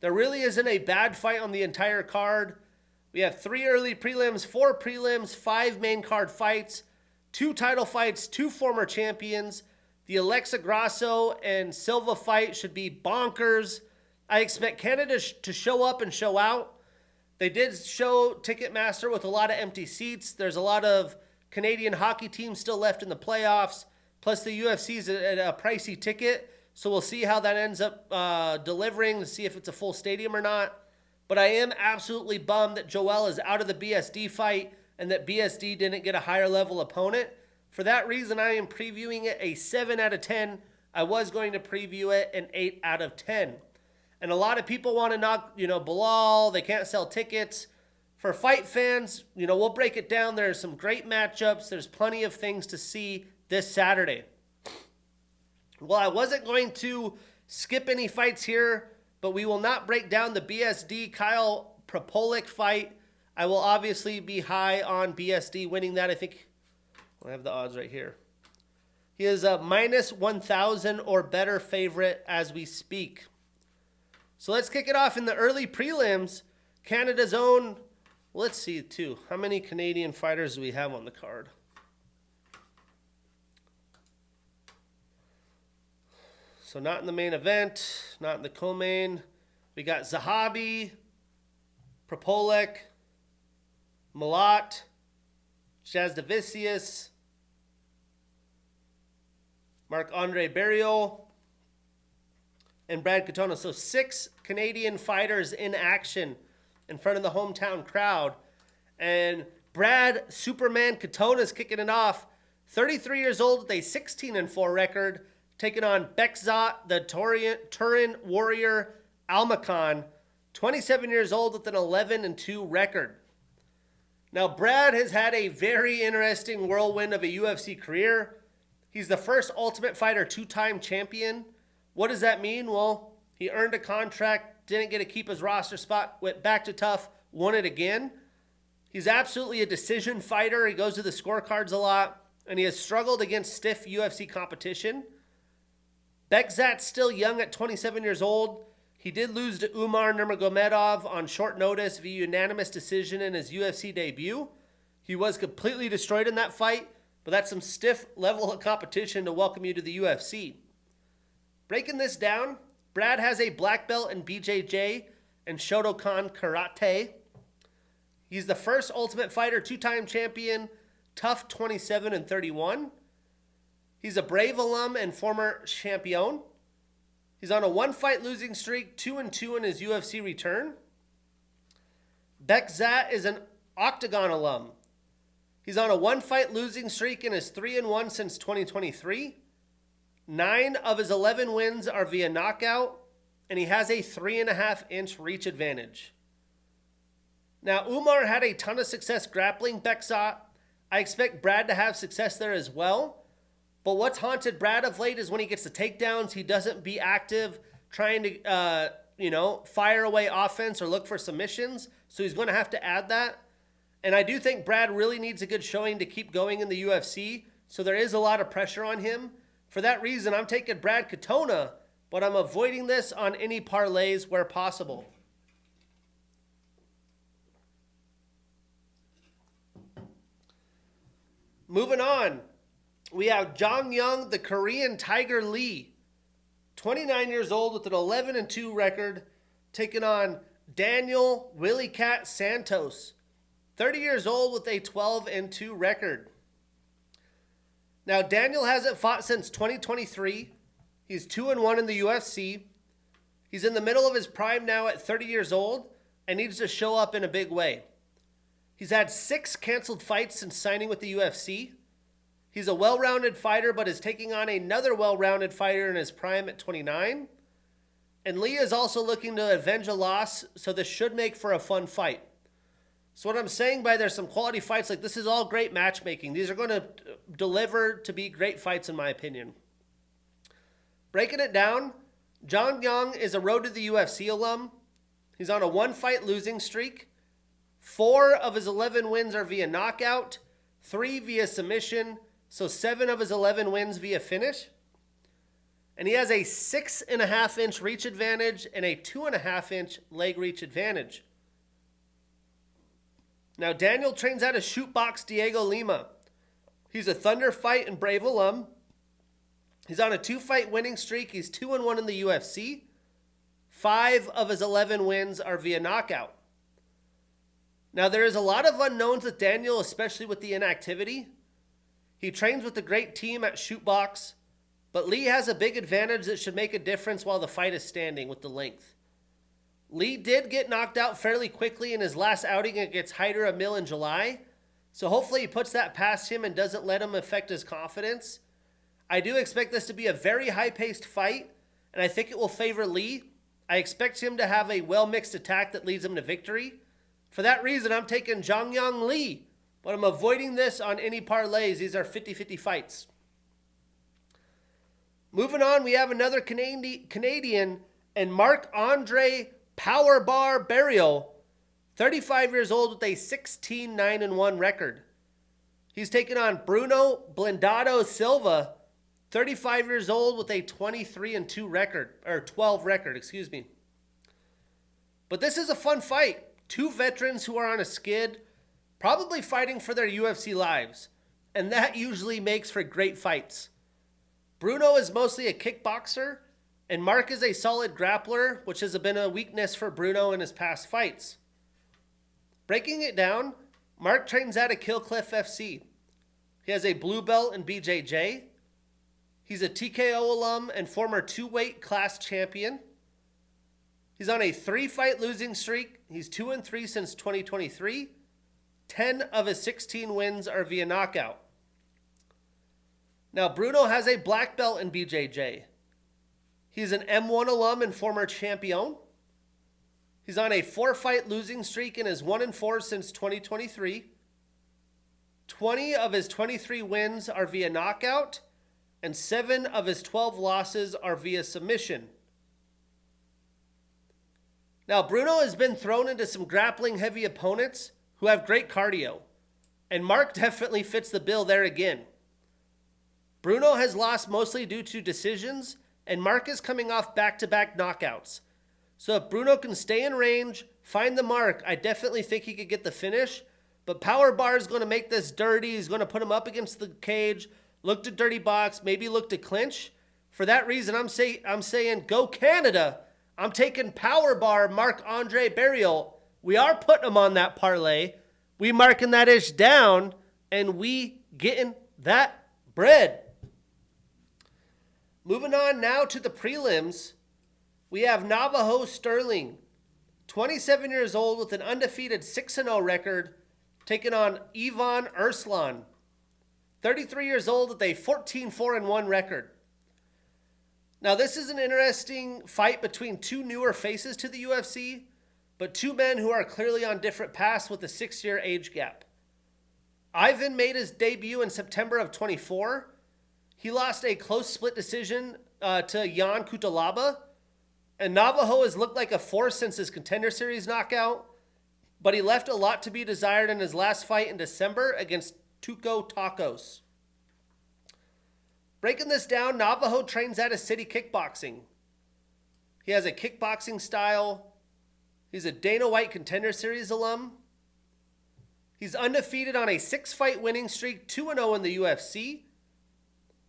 There really isn't a bad fight on the entire card. We have 3 early prelims, 4 prelims, 5 main card fights, 2 title fights, 2 former champions. The Alexa Grasso and Silva fight should be bonkers. I expect Canada to show up and show out. They did show Ticketmaster with a lot of empty seats. There's a lot of Canadian hockey teams still left in the playoffs. Plus the UFC's at a pricey ticket. So we'll see how that ends up delivering to see if it's a full stadium or not. But I am absolutely bummed that Joel is out of the BSD fight and that BSD didn't get a higher level opponent. For that reason, I am previewing it a 7 out of 10. I was going to preview it an 8 out of 10. And a lot of people want to knock, Bilal. They can't sell tickets. For fight fans, we'll break it down. There's some great matchups. There's plenty of things to see this Saturday. Well, I wasn't going to skip any fights here, but we will not break down the BSD Kyle Propolic fight. I will obviously be high on BSD winning that. I think I have the odds right here. He is a minus 1,000 or better favorite as we speak. So let's kick it off in the early prelims. Canada's own, let's see too. How many Canadian fighters do we have on the card? So not in the main event, not in the co-main. We got Zahabi, Propolic, Malat, Jazdavicius, Marc-Andre Barriault, and Brad Katona. So 6 Canadian fighters in action in front of the hometown crowd. And Brad Superman Katona is kicking it off. 33 years old with a 16-4 record. Taking on Bekzat, the Turin warrior Almakhan, 27 years old with an 11-2 record. Now, Brad has had a very interesting whirlwind of a UFC career. He's the first Ultimate Fighter 2-time champion. What does that mean? Well, he earned a contract, didn't get to keep his roster spot, went back to TUF, won it again. He's absolutely a decision fighter. He goes to the scorecards a lot, and he has struggled against stiff UFC competition. Bekzat's still young at 27 years old. He did lose to Umar Nurmagomedov on short notice via unanimous decision in his UFC debut. He was completely destroyed in that fight, but that's some stiff level of competition to welcome you to the UFC. Breaking this down, Brad has a black belt in BJJ and Shotokan Karate. He's the first Ultimate Fighter 2-time champion, TUF 27-31. He's a Brave alum and former champion. He's on a 1-fight losing streak, 2-2 in his UFC return. Bekzat is an Octagon alum. He's on a 1-fight losing streak and is 3-1 since 2023. 9 of his 11 wins are via knockout, and he has a 3.5-inch reach advantage. Now, Umar had a ton of success grappling Bekzat. I expect Brad to have success there as well. But what's haunted Brad of late is when he gets the takedowns, he doesn't be active trying to, fire away offense or look for submissions. So he's going to have to add that. And I do think Brad really needs a good showing to keep going in the UFC. So there is a lot of pressure on him. For that reason, I'm taking Brad Katona, but I'm avoiding this on any parlays where possible. Moving on, we have Jeongyeong, the Korean Tiger Lee, 29 years old with an 11-2 record, taking on Daniel Willie Cat Santos, 30 years old with a 12-2 record. Now, Daniel hasn't fought since 2023. He's 2-1 in the UFC. He's in the middle of his prime now at 30 years old and needs to show up in a big way. He's had 6 canceled fights since signing with the UFC. He's a well-rounded fighter, but is taking on another well-rounded fighter in his prime at 29. And Lee is also looking to avenge a loss, so this should make for a fun fight. So what I'm saying by there's some quality fights, like this is all great matchmaking. These are going to deliver to be great fights in my opinion. Breaking it down, Jeongyeong is a road to the UFC alum. He's on a 1-fight losing streak. 4 of his 11 wins are via knockout, 3 via submission, so 7 of his 11 wins via finish. And he has a 6.5-inch reach advantage and a 2.5-inch leg reach advantage. Now, Daniel trains out of Shootbox Diego Lima. He's a Thunder Fight and Brave alum. He's on a 2-fight winning streak. He's 2-1 in the UFC. 5 of his 11 wins are via knockout. Now, there is a lot of unknowns with Daniel, especially with the inactivity. He trains with a great team at Shootbox, but Lee has a big advantage that should make a difference while the fight is standing with the length. Lee did get knocked out fairly quickly in his last outing against Hyder Amil in July, so hopefully he puts that past him and doesn't let him affect his confidence. I do expect this to be a very high-paced fight, and I think it will favor Lee. I expect him to have a well-mixed attack that leads him to victory. For that reason, I'm taking Jeongyeong Lee, but I'm avoiding this on any parlays. These are 50-50 fights. Moving on, we have another Canadian and Marc-Andre Powerbar Barriault, 35 years old with a 16-9-1 record. He's taken on Bruno Blindado Silva, 35 years old with a 23-2 record, or 12 record, excuse me. But this is a fun fight. 2 veterans who are on a skid, probably fighting for their UFC lives, and that usually makes for great fights. Bruno is mostly a kickboxer, and Marc is a solid grappler, which has been a weakness for Bruno in his past fights. Breaking it down, Marc trains out of Killcliff FC. He has a blue belt in BJJ. He's a TKO alum and former 2-weight class champion. He's on a 3-fight losing streak. He's 2-3 since 2023. 10 of his 16 wins are via knockout. Now, Bruno has a black belt in BJJ. He's an M1 alum and former champion. He's on a 4-fight losing streak and is 1-4 since 2023. 20 of his 23 wins are via knockout, and 7 of his 12 losses are via submission. Now, Bruno has been thrown into some grappling-heavy opponents who have great cardio, and Marc definitely fits the bill there again. Bruno has lost mostly due to decisions, and Marc is coming off back-to-back knockouts. So if Bruno can stay in range, find the mark, I definitely think he could get the finish. But Powerbar is going to make this dirty. He's going to put him up against the cage, look to dirty box, maybe look to clinch. For that reason, I'm saying go Canada. I'm taking Powerbar Marc-Andre Barriault. We are putting him on that parlay. We marking that ish down, and we getting that bread. Moving on now to the prelims, we have Navajo Sterling, 27 years old with an undefeated 6-0 record, taking on Ivan Urslan, 33 years old with a 14-4-1 record. Now, this is an interesting fight between 2 newer faces to the UFC, but 2 men who are clearly on different paths with a 6-year age gap. Ivan made his debut in September of 24. He lost a close split decision to Jan Kutalaba, and Navajo has looked like a force since his Contender Series knockout, but he left a lot to be desired in his last fight in December against Tuco Tacos. Breaking this down, Navajo trains out of City Kickboxing. He has a kickboxing style. He's a Dana White Contender Series alum. He's undefeated on a 6-fight winning streak, 2-0 in the UFC.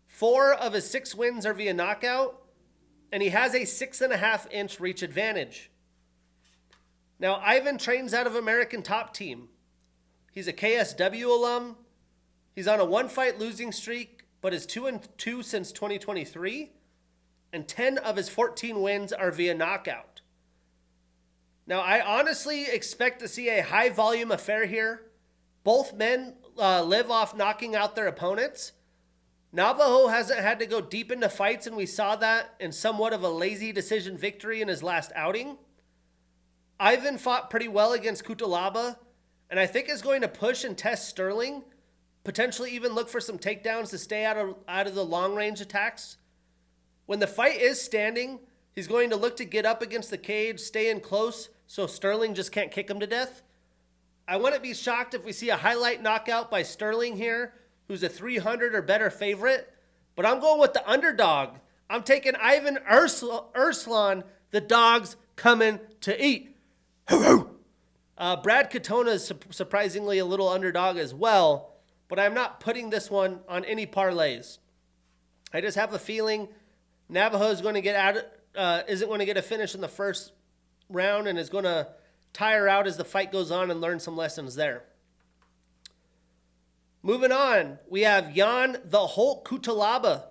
4 of his 6 wins are via knockout, and he has a 6.5-inch reach advantage. Now, Ivan trains out of American Top Team. He's a KSW alum. He's on a 1-fight losing streak, but is 2-2 since 2023, and 10 of his 14 wins are via knockout. Now, I honestly expect to see a high-volume affair here. Both men live off knocking out their opponents. Navajo hasn't had to go deep into fights, and we saw that in somewhat of a lazy decision victory in his last outing. Ivan fought pretty well against Cutelaba, and I think is going to push and test Sterling, potentially even look for some takedowns to stay out of the long-range attacks. When the fight is standing, he's going to look to get up against the cage, stay in close, so Sterling just can't kick him to death. I wouldn't be shocked if we see a highlight knockout by Sterling here, who's a 300 or better favorite. But I'm going with the underdog. I'm taking Ivan Urslan, the dog's coming to eat. Brad Katona is surprisingly a little underdog as well, but I'm not putting this one on any parlays. I just have a feeling Navajo is going to isn't going to get a finish in the first round and is going to tire out as the fight goes on and learn some lessons there. Moving on, we have Jan the Hulk Cutelaba,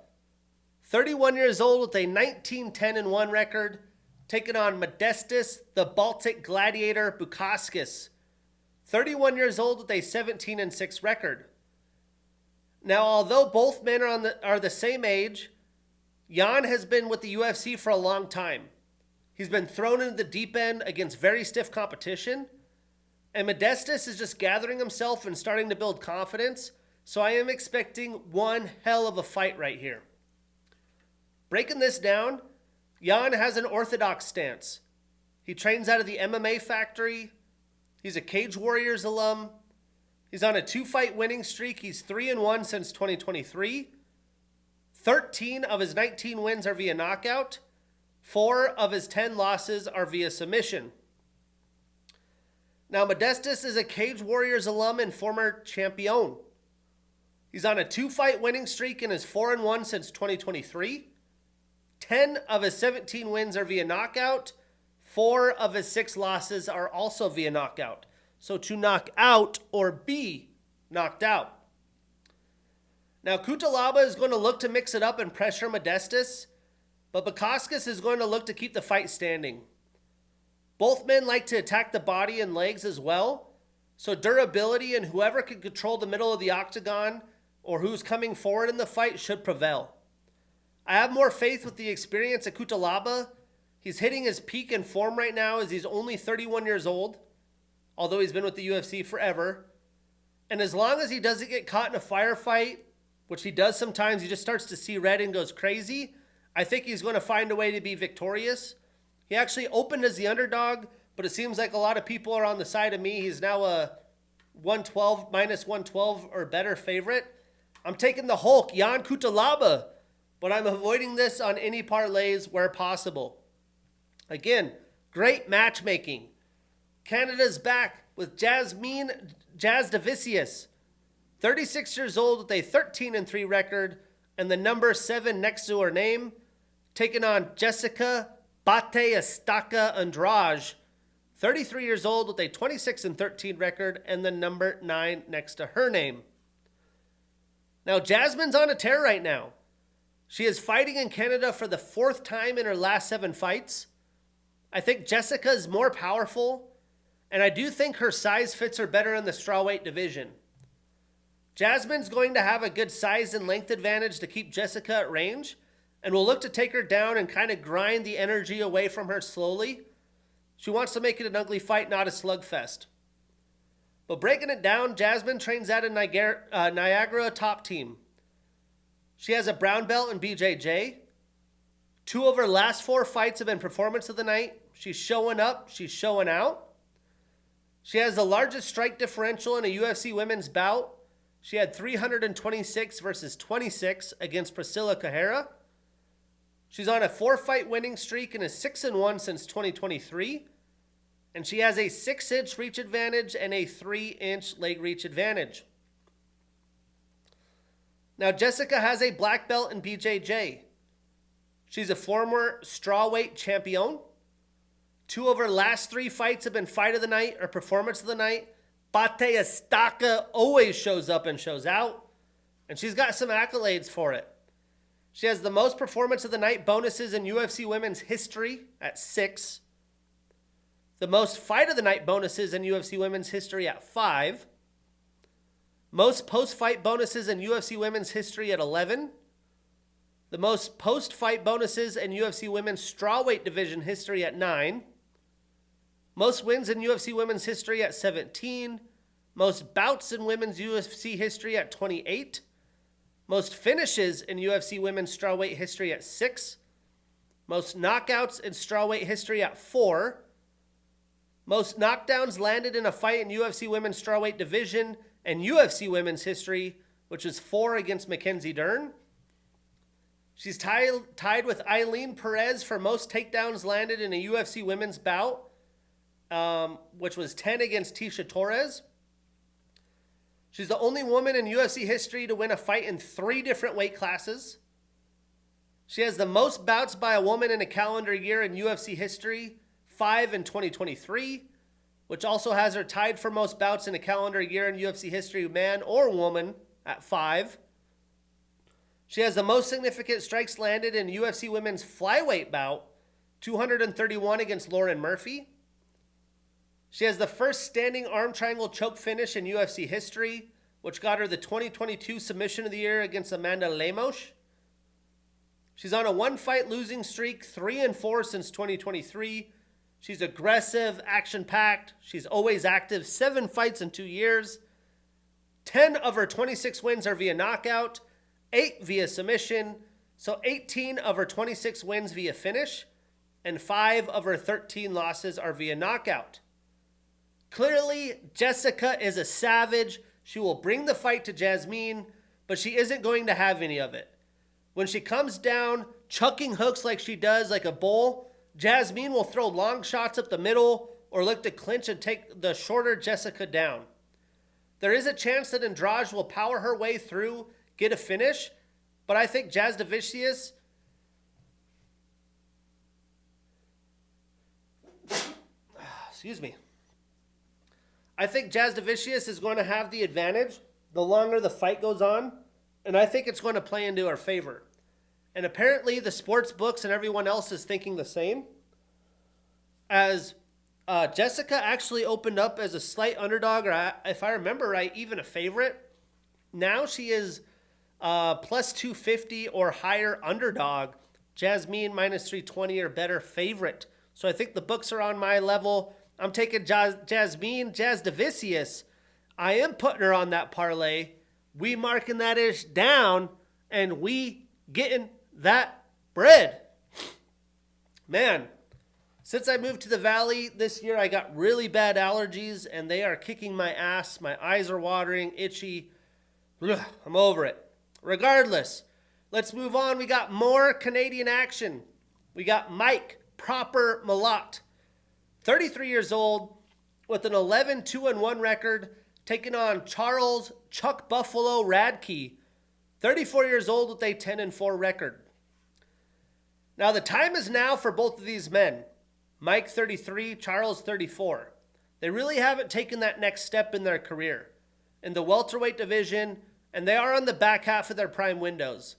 31 years old with a 19-10-1 record, taking on Modestus the Baltic Gladiator Bukauskas, 31 years old with a 17-6 record. Now, although both men are the same age, Jan has been with the UFC for a long time. He's been thrown into the deep end against very stiff competition, and Modestus is just gathering himself and starting to build confidence, so I am expecting one hell of a fight right here. Breaking this down, Jan has an orthodox stance. He trains out of the MMA Factory. He's a Cage Warriors alum. He's on a 2-fight winning streak. He's 3-1 since 2023. 13 of his 19 wins are via knockout. 4 of his 10 losses are via submission. Now, Modestus is a Cage Warriors alum and former champion. He's on a 2-fight winning streak and is 4-1 since 2023. 10 of his 17 wins are via knockout. 4 of his 6 losses are also via knockout. So to knock out or be knocked out. Now, Cutelaba is going to look to mix it up and pressure Modestus, but Bukauskas is going to look to keep the fight standing. Both men like to attack the body and legs as well, so durability and whoever can control the middle of the octagon or who's coming forward in the fight should prevail. I have more faith with the experience of Cutelaba. He's hitting his peak in form right now as he's only 31 years old, although he's been with the UFC forever. And as long as he doesn't get caught in a firefight, which he does sometimes, he just starts to see red and goes crazy, I think he's going to find a way to be victorious. He actually opened as the underdog, but it seems like a lot of people are on the side of me. He's now a minus 112 or better favorite. I'm taking the Hulk, Jan Cutelaba, but I'm avoiding this on any parlays where possible. Again, great matchmaking. Canada's back with Jazz Davicius, 36 years old with a 13-3 record and the number 7 next to her name, taking on Jessica Bate Estaca Andrade, 33 years old with a 26-13 record and the number 9 next to her name. Now, Jasmine's on a tear right now. She is fighting in Canada for the 4th time in her last 7 fights. I think Jessica is more powerful, and I do think her size fits her better in the strawweight division. Jasmine's going to have a good size and length advantage to keep Jessica at range, and will look to take her down and kind of grind the energy away from her slowly. She wants to make it an ugly fight, not a slugfest. But breaking it down, Jasmine trains out of Niagara Top Team. She has a brown belt in BJJ. 2 of her last 4 fights have been performance of the night. She's showing up. She's showing out. She has the largest strike differential in a UFC women's bout. She had 326 versus 26 against Priscilla Cajera. She's on a 4-fight winning streak and is 6-1 since 2023. And she has a 6-inch reach advantage and a 3-inch leg reach advantage. Now, Jessica has a black belt in BJJ. She's a former strawweight champion. 2 of her last 3 fights have been fight of the night or performance of the night. Bate Estaca always shows up and shows out. And she's got some accolades for it. She has the most performance of the night bonuses in UFC women's history at 6. The most fight of the night bonuses in UFC women's history at 5. Most post-fight bonuses in UFC women's history at 11. The most post-fight bonuses in UFC women's strawweight division history at 9. Most wins in UFC women's history at 17. Most bouts in women's UFC history at 28. Most finishes in UFC women's strawweight history at 6. Most knockouts in strawweight history at 4. Most knockdowns landed in a fight in UFC women's strawweight division and UFC women's history, which is 4 against Mackenzie Dern. She's tied with Eileen Perez for most takedowns landed in a UFC women's bout, which was 10 against Tisha Torres. She's the only woman in UFC history to win a fight in 3 different weight classes. She has the most bouts by a woman in a calendar year in UFC history, 5 in 2023, which also has her tied for most bouts in a calendar year in UFC history, man or woman, at 5. She has the most significant strikes landed in UFC women's flyweight bout, 231 against Lauren Murphy. She has the first standing arm triangle choke finish in UFC history, which got her the 2022 Submission of the Year against Amanda Lemos. She's on a 1-fight losing streak, 3-4 since 2023. She's aggressive, action-packed. She's always active, 7 fights in 2 years. 10 of her 26 wins are via knockout, 8 via submission, so 18 of her 26 wins via finish, and 5 of her 13 losses are via knockout. Clearly, Jessica is a savage. She will bring the fight to Jasmine, but she isn't going to have any of it. When she comes down, chucking hooks like she does, like a bull, Jasmine will throw long shots up the middle or look to clinch and take the shorter Jessica down. There is a chance that Andrade will power her way through, get a finish, but I think Jazz Deiveson, I think Jazz Deiveson is going to have the advantage the longer the fight goes on, and I think it's going to play into her favor. And apparently the sports books and everyone else is thinking the same, as Jessica actually opened up as a slight underdog, or if I remember right, even a favorite. Now she is plus 250 or higher underdog. Jasmine minus 320 or better favorite. So I think the books are on my level. I'm taking Jasmine, Jazz Deiveson. I am putting her on that parlay. We marking that ish down, and we getting that bread. Man, since I moved to the Valley this year, I got really bad allergies, and they are kicking my ass. My eyes are watering, itchy. Ugh, I'm over it. Regardless, let's move on. We got more Canadian action. We got Mike Proper Malott, 33 years old, with an 11-2-1 record, taking on Charles Chuck Buffalo Radke, 34 years old with a 10-4 record. Now the time is now for both of these men. Mike 33, Charles 34. They really haven't taken that next step in their career in the welterweight division, and they are on the back half of their prime windows.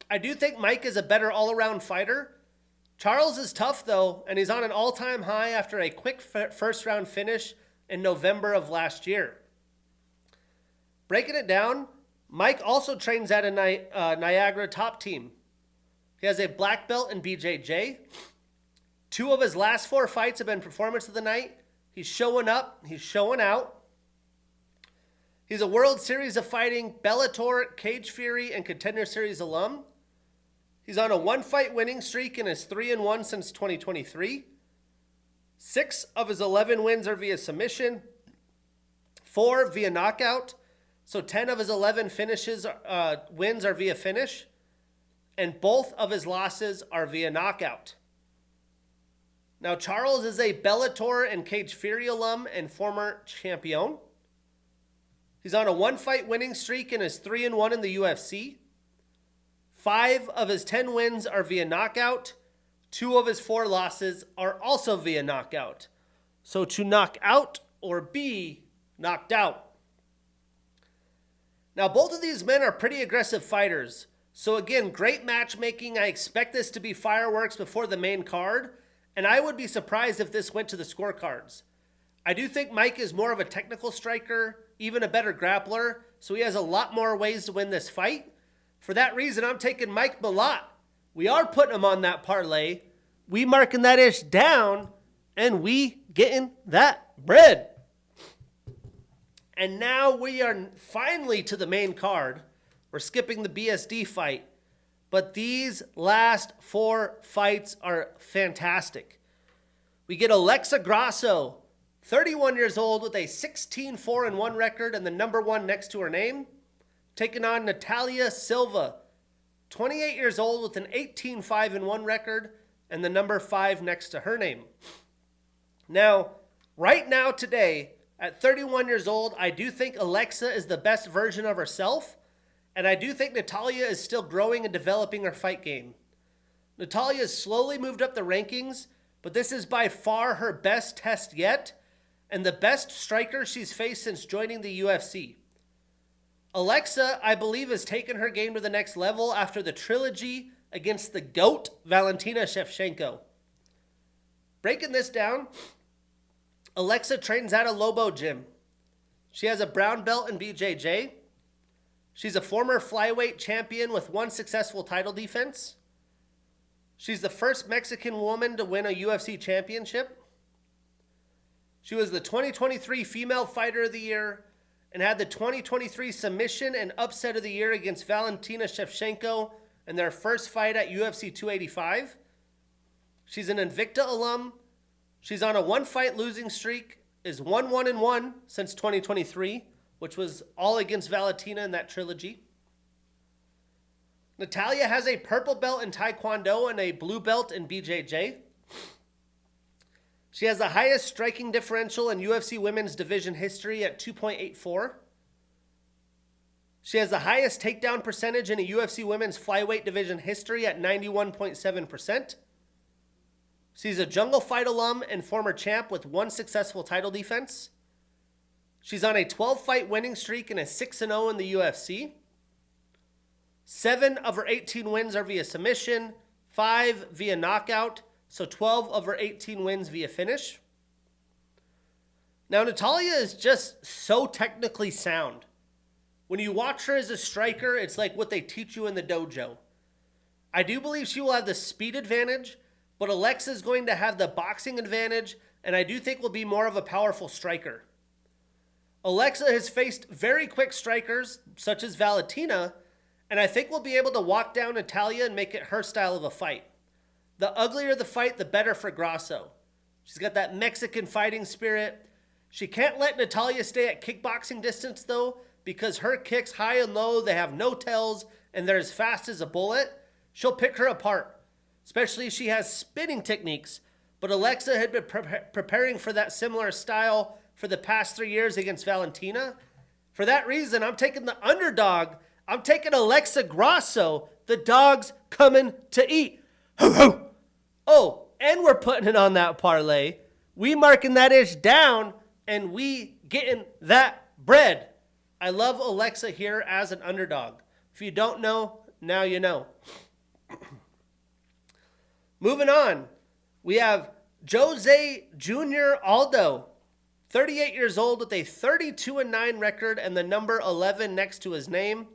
I do think Mike is a better all-around fighter. Charles is tough, though, and he's on an all-time high after a quick first-round finish in November of last year. Breaking it down, Mike also trains at a Niagara top team. He has a black belt in BJJ. 2 of his last 4 fights have been performance of the night. He's showing up. He's showing out. He's a World Series of Fighting, Bellator, Cage Fury, and Contender Series alum. He's on a 1-fight winning streak and is 3-1 since 2023. 6 of his 11 wins are via submission, 4 via knockout. So 10 of his 11 wins are via finish, and both of his losses are via knockout. Now, Charles is a Bellator and Cage Fury alum and former champion. He's on a 1-fight winning streak and is 3-1 in the UFC. 5 of his 10 wins are via knockout. 2 of his 4 losses are also via knockout. So to knock out or be knocked out. Now, both of these men are pretty aggressive fighters. So again, great matchmaking. I expect this to be fireworks before the main card. And I would be surprised if this went to the scorecards. I do think Mike is more of a technical striker, even a better grappler. So he has a lot more ways to win this fight. For that reason, I'm taking Mike Malott. We are putting him on that parlay. We marking that ish down, and we getting that bread. And now we are finally to the main card. We're skipping the BSD fight. But these last 4 fights are fantastic. We get Alexa Grasso, 31 years old with a 16-4-1 record and the number 1 next to her name, taking on Natalia Silva, 28 years old with an 18-5-1 record and the number 5 next to her name. Now, right now today, at 31 years old, I do think Alexa is the best version of herself, and I do think Natalia is still growing and developing her fight game. Natalia has slowly moved up the rankings, but this is by far her best test yet, and the best striker she's faced since joining the UFC. Alexa, I believe, has taken her game to the next level after the trilogy against the GOAT, Valentina Shevchenko. Breaking this down, Alexa trains at a Lobo gym. She has a brown belt in BJJ. She's a former flyweight champion with 1 successful title defense. She's the first Mexican woman to win a UFC championship. She was the 2023 Female Fighter of the Year and had the 2023 Submission and Upset of the Year against Valentina Shevchenko in their first fight at UFC 285. She's an Invicta alum. She's on a 1-fight losing streak, is 1-1-1 since 2023, which was all against Valentina in that trilogy. Natalia has a purple belt in Taekwondo and a blue belt in BJJ. She has the highest striking differential in UFC women's division history at 2.84. She has the highest takedown percentage in a UFC women's flyweight division history at 91.7%. She's a Jungle Fight alum and former champ with 1 successful title defense. She's on a 12-fight winning streak and is 6-0 in the UFC. 7 of her 18 wins are via submission, 5 via knockout, so 12 of her 18 wins via finish. Now, Natalia is just so technically sound. When you watch her as a striker, it's like what they teach you in the dojo. I do believe she will have the speed advantage, but Alexa is going to have the boxing advantage, and I do think will be more of a powerful striker. Alexa has faced very quick strikers, such as Valentina, and I think we'll be able to walk down Natalia and make it her style of a fight. The uglier the fight, the better for Grasso. She's got that Mexican fighting spirit. She can't let Natalia stay at kickboxing distance, though, because her kicks high and low, they have no tells, and they're as fast as a bullet. She'll pick her apart, especially if she has spinning techniques. But Alexa had been preparing for that similar style for the past 3 years against Valentina. For that reason, I'm taking the underdog. I'm taking Alexa Grasso. The dog's coming to eat. Hoo hoo. Oh, and we're putting it on that parlay. We marking that ish down, and we getting that bread. I love Alexa here as an underdog. If you don't know, now you know. Moving on, we have Jose Jr. Aldo, 38 years old with a 32-9 record and the number 11 next to his name,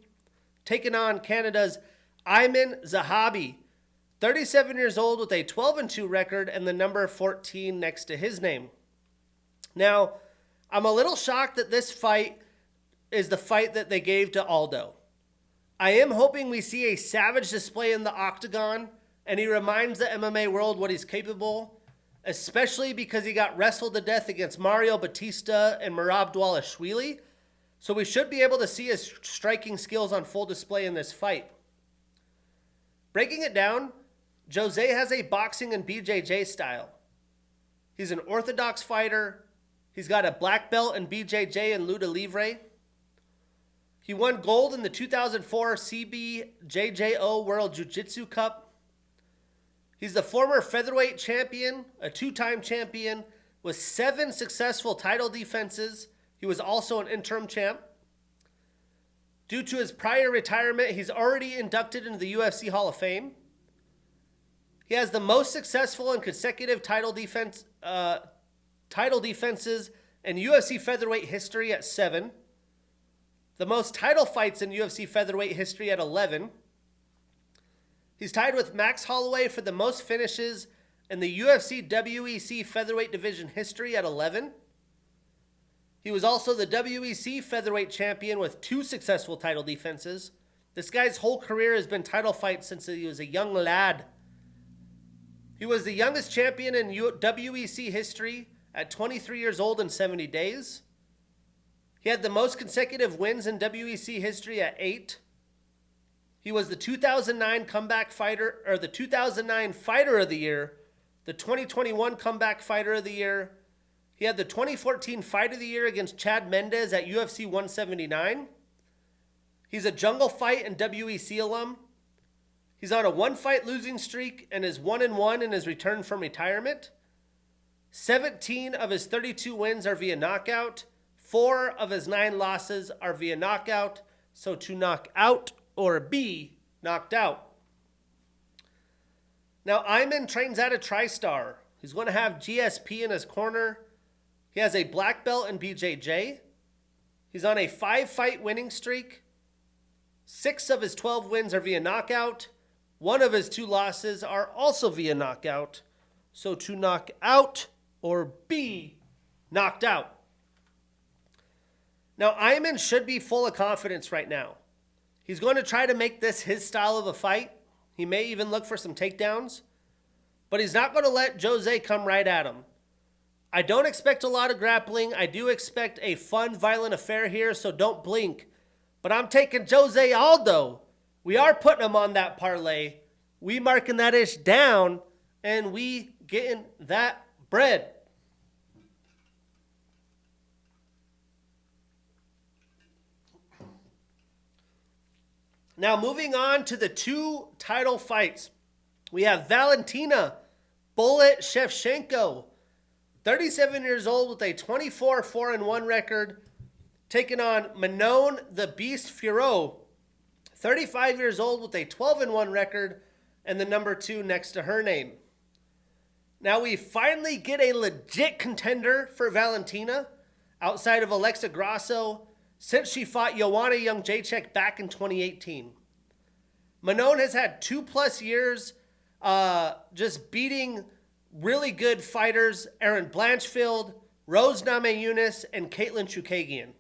taking on Canada's Ayman Zahabi, 37 years old with a 12-2 record and the number 14 next to his name. Now, I'm a little shocked that this fight is the fight that they gave to Aldo. I am hoping we see a savage display in the octagon, and he reminds the MMA world what he's capable, especially because he got wrestled to death against Mario Batista and Merab Dvalishvili. So we should be able to see his striking skills on full display in this fight. Breaking it down, Jose has a boxing and BJJ style. He's an orthodox fighter. He's got a black belt in BJJ and Luta Livre. He won gold in the 2004 CBJJO World Jiu-Jitsu Cup. He's the former featherweight champion, a two-time champion with 7 successful title defenses. He was also an interim champ. Due to his prior retirement, he's already inducted into the UFC Hall of Fame. He has the most successful and consecutive title defenses in UFC featherweight history at 7. The most title fights in UFC featherweight history at 11. He's tied with Max Holloway for the most finishes in the UFC WEC featherweight division history at 11. He was also the WEC featherweight champion with 2 successful title defenses. This guy's whole career has been title fights since he was a young lad. He was the youngest champion in WEC history at 23 years old and 70 days. He had the most consecutive wins in WEC history at 8. He was the 2009 comeback fighter, or the 2009 Fighter of the Year, the 2021 Comeback Fighter of the Year. He had the 2014 Fight of the Year against Chad Mendes at UFC 179. He's a Jungle Fight and WEC alum. He's on a 1-fight losing streak and is 1-1 in his return from retirement. 17 of his 32 wins are via knockout. 4 of his 9 losses are via knockout. So to knock out or be knocked out. Now, Ayman trains at a TriStar. He's going to have GSP in his corner. He has a black belt in BJJ. He's on a 5-fight winning streak. 6 of his 12 wins are via knockout. 1 of his 2 losses are also via knockout. So to knock out or be knocked out. Now, Ayman should be full of confidence right now. He's going to try to make this his style of a fight. He may even look for some takedowns. But he's not going to let Jose come right at him. I don't expect a lot of grappling. I do expect a fun, violent affair here, so don't blink. But I'm taking Jose Aldo. We are putting him on that parlay. We marking that ish down, and we getting that bread. Now, moving on to the 2 title fights. We have Valentina Bullet Shevchenko, 37 years old with a 24-4-1 record, taking on Manon the Beast Fiorot, 35 years old with a 12-1 record, and the number 2 next to her name. Now we finally get a legit contender for Valentina outside of Alexa Grasso since she fought Joanna Jędrzejczyk back in 2018. Manon has had 2+ years just beating really good fighters, Erin Blanchfield, Rose Namajunas, and Caitlin Chookagian.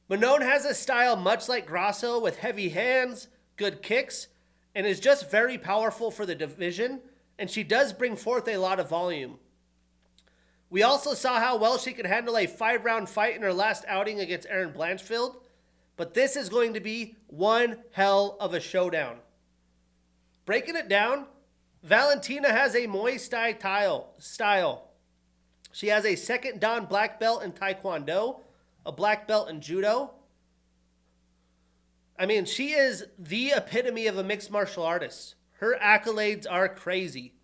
Manon has a style much like Grasso with heavy hands, good kicks, and is just very powerful for the division, and she does bring forth a lot of volume. We also saw how well she could handle a 5-round fight in her last outing against Erin Blanchfield, but this is going to be one hell of a showdown. Breaking it down, Valentina has a Muay Thai style. She has a 2nd Dan black belt in Taekwondo, a black belt in Judo. I mean, she is the epitome of a mixed martial artist. Her accolades are crazy.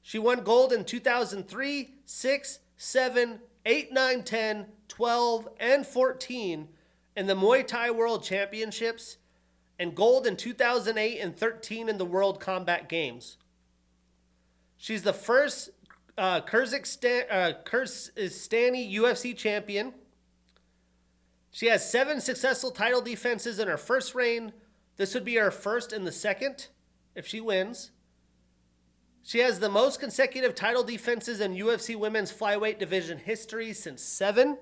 She won gold in 2003, 6, 7, 8, 9, 10, 12, and 14 in the Muay Thai World Championships, and gold in 2008 and 13 in the World Combat Games. She's the first Kyrgyzstani UFC champion. She has 7 successful title defenses in her first reign. This would be her first in the second if she wins. She has the most consecutive title defenses in UFC women's flyweight division history since 7.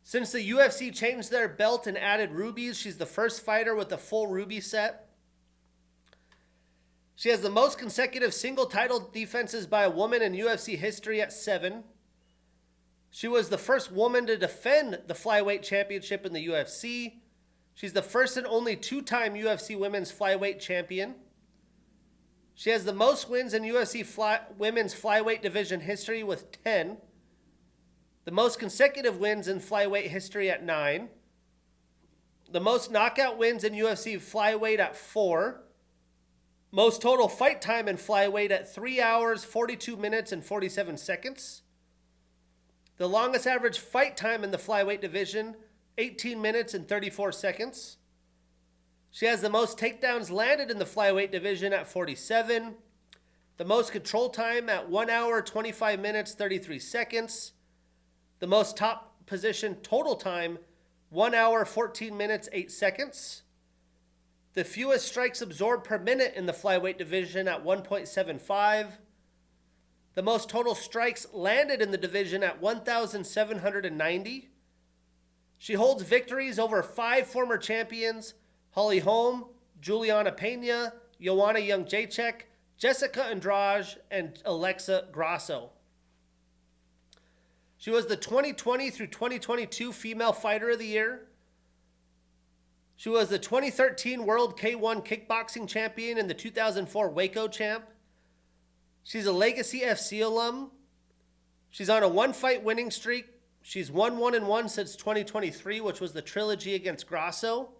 Since the UFC changed their belt and added rubies, she's the first fighter with a full ruby set. She has the most consecutive single title defenses by a woman in UFC history at 7. She was the first woman to defend the flyweight championship in the UFC. She's the first and only 2-time UFC women's flyweight champion. She has the most wins in UFC women's flyweight division history with 10. The most consecutive wins in flyweight history at 9. The most knockout wins in UFC flyweight at 4. Most total fight time in flyweight at 3 hours, 42 minutes, and 47 seconds. The longest average fight time in the flyweight division, 18 minutes and 34 seconds. She has the most takedowns landed in the flyweight division at 47. The most control time at 1 hour, 25 minutes, 33 seconds. The most top position total time, 1 hour, 14 minutes, 8 seconds. The fewest strikes absorbed per minute in the flyweight division at 1.75. The most total strikes landed in the division at 1,790. She holds victories over 5 former champions, Holly Holm, Juliana Pena, Joanna Jędrzejczyk, Jessica Andrade, and Alexa Grasso. She was the 2020 through 2022 Female Fighter of the Year. She was the 2013 World K1 Kickboxing Champion and the 2004 Waco Champ. She's a Legacy FC alum. She's on a 1-fight winning streak. She's won 1-1 since 2023, which was the trilogy against Grasso.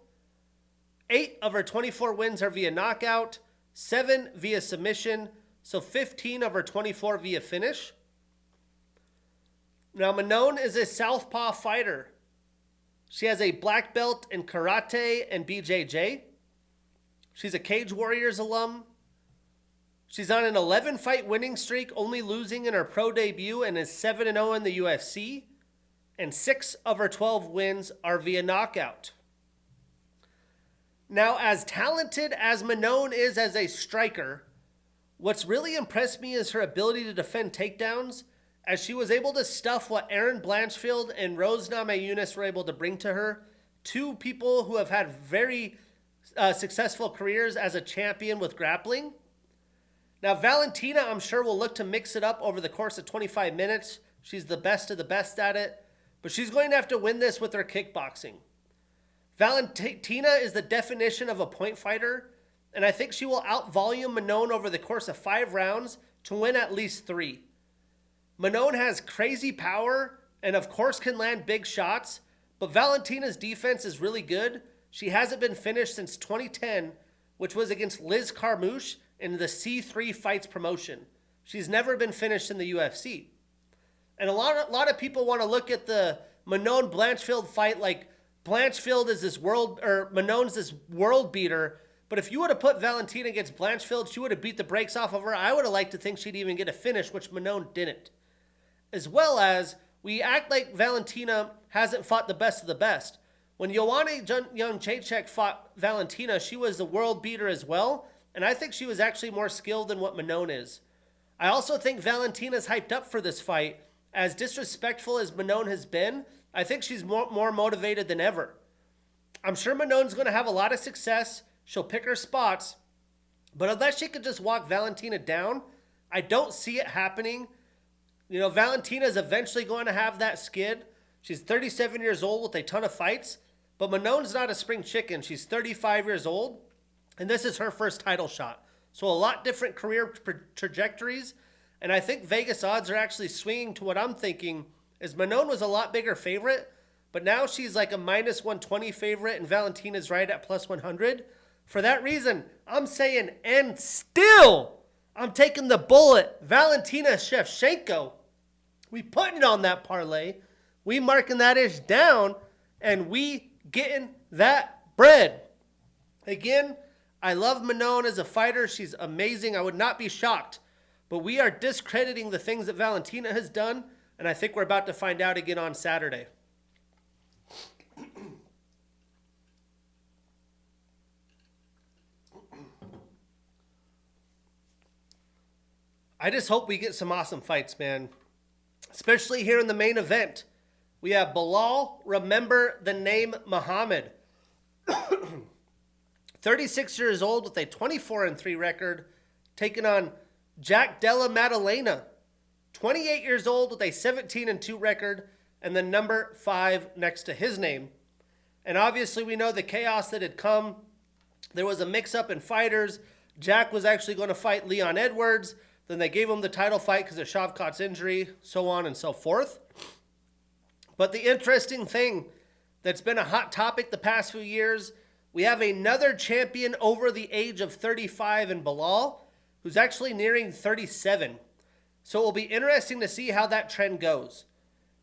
8 of her 24 wins are via knockout, 7 via submission, so 15 of her 24 via finish. Now, Manon is a southpaw fighter. She has a black belt in karate and BJJ. She's a Cage Warriors alum. She's on an 11-fight winning streak, only losing in her pro debut, and is 7-0 in the UFC. And 6 of her 12 wins are via knockout. Now, as talented as Manon is as a striker, what's really impressed me is her ability to defend takedowns, as she was able to stuff what Erin Blanchfield and Rose Namajunas were able to bring to her. 2 people who have had very successful careers as a champion with grappling. Now, Valentina, I'm sure, will look to mix it up over the course of 25 minutes. She's the best of the best at it, but she's going to have to win this with her kickboxing. Valentina is the definition of a point fighter, and I think she will out-volume Manon over the course of 5 rounds to win at least 3. Manon has crazy power and, of course, can land big shots, but Valentina's defense is really good. She hasn't been finished since 2010, which was against Liz Carmouche in the C3 Fights promotion. She's never been finished in the UFC. And a lot of people want to look at the Manon-Blanchfield fight like Blanchfield is this world, or Manon's this world beater. But if you would have put Valentina against Blanchfield, she would have beat the brakes off of her. I would have liked to think she'd even get a finish, which Manon didn't. As well as, we act like Valentina hasn't fought the best of the best. When Joanna Jędrzejczyk fought Valentina, she was the world beater as well. And I think she was actually more skilled than what Manon is. I also think Valentina's hyped up for this fight. As disrespectful as Manon has been, I think she's more motivated than ever. I'm sure Manon's going to have a lot of success. She'll pick her spots. But unless she could just walk Valentina down, I don't see it happening. You know, Valentina's eventually going to have that skid. She's 37 years old with a ton of fights. But Manon's not a spring chicken. She's 35 years old. And this is her first title shot. So a lot different career trajectories. And I think Vegas odds are actually swinging to what I'm thinking is Manon was a lot bigger favorite, but now she's like a minus 120 favorite and Valentina's right at plus 100. For that reason, I'm saying, and still, I'm taking the bullet. Valentina Shevchenko. We putting it on that parlay. We marking that ish down, and we getting that bread. Again, I love Manon as a fighter. She's amazing. I would not be shocked. But we are discrediting the things that Valentina has done, and I think we're about to find out again on Saturday. I just hope we get some awesome fights, man. Especially here in the main event. We have Bilal, remember the name Muhammad. 36 years old with a 24-3 record, taking on Jack Della Maddalena, 28 years old with a 17-2 record, and the number 5 next to his name. And obviously we know the chaos that had come. There was a mix-up in fighters. Jack was actually going to fight Leon Edwards. Then they gave him the title fight because of Shavkat's injury, so on and so forth. But the interesting thing that's been a hot topic the past few years, we have another champion over the age of 35 in Belal, who's actually nearing 37. So it will be interesting to see how that trend goes.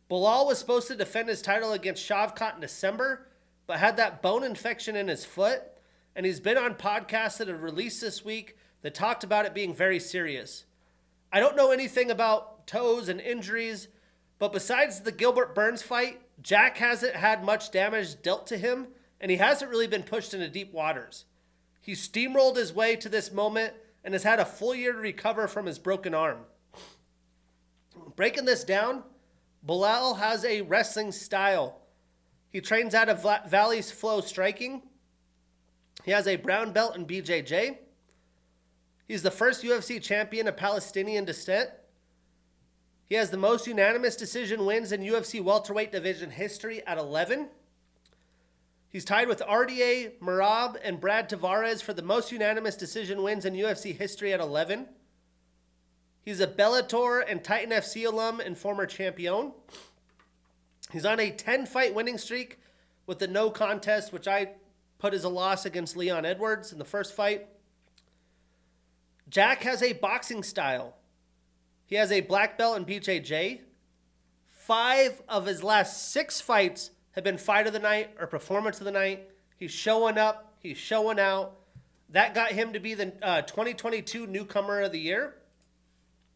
Belal was supposed to defend his title against Shavkat in December, but had that bone infection in his foot, and he's been on podcasts that have released this week that talked about it being very serious. I don't know anything about toes and injuries, but besides the Gilbert Burns fight, Jack hasn't had much damage dealt to him, and he hasn't really been pushed into deep waters. He steamrolled his way to this moment and has had a full year to recover from his broken arm. Breaking this down, Belal has a wrestling style. He trains out of Valley's Flow Striking. He has a brown belt in BJJ. He's the first UFC champion of Palestinian descent. He has the most unanimous decision wins in UFC welterweight division history at 11. He's tied with RDA, Merab, and Brad Tavares for the most unanimous decision wins in UFC history at 11. He's a Bellator and Titan FC alum and former champion. He's on a 10-fight winning streak with the no contest, which I put as a loss against Leon Edwards in the first fight. Jack has a boxing style. He has a black belt in BJJ. 5 of his last 6 fights have been fight of the night or performance of the night. He's showing up. He's showing out. That got him to be the 2022 Newcomer of the Year.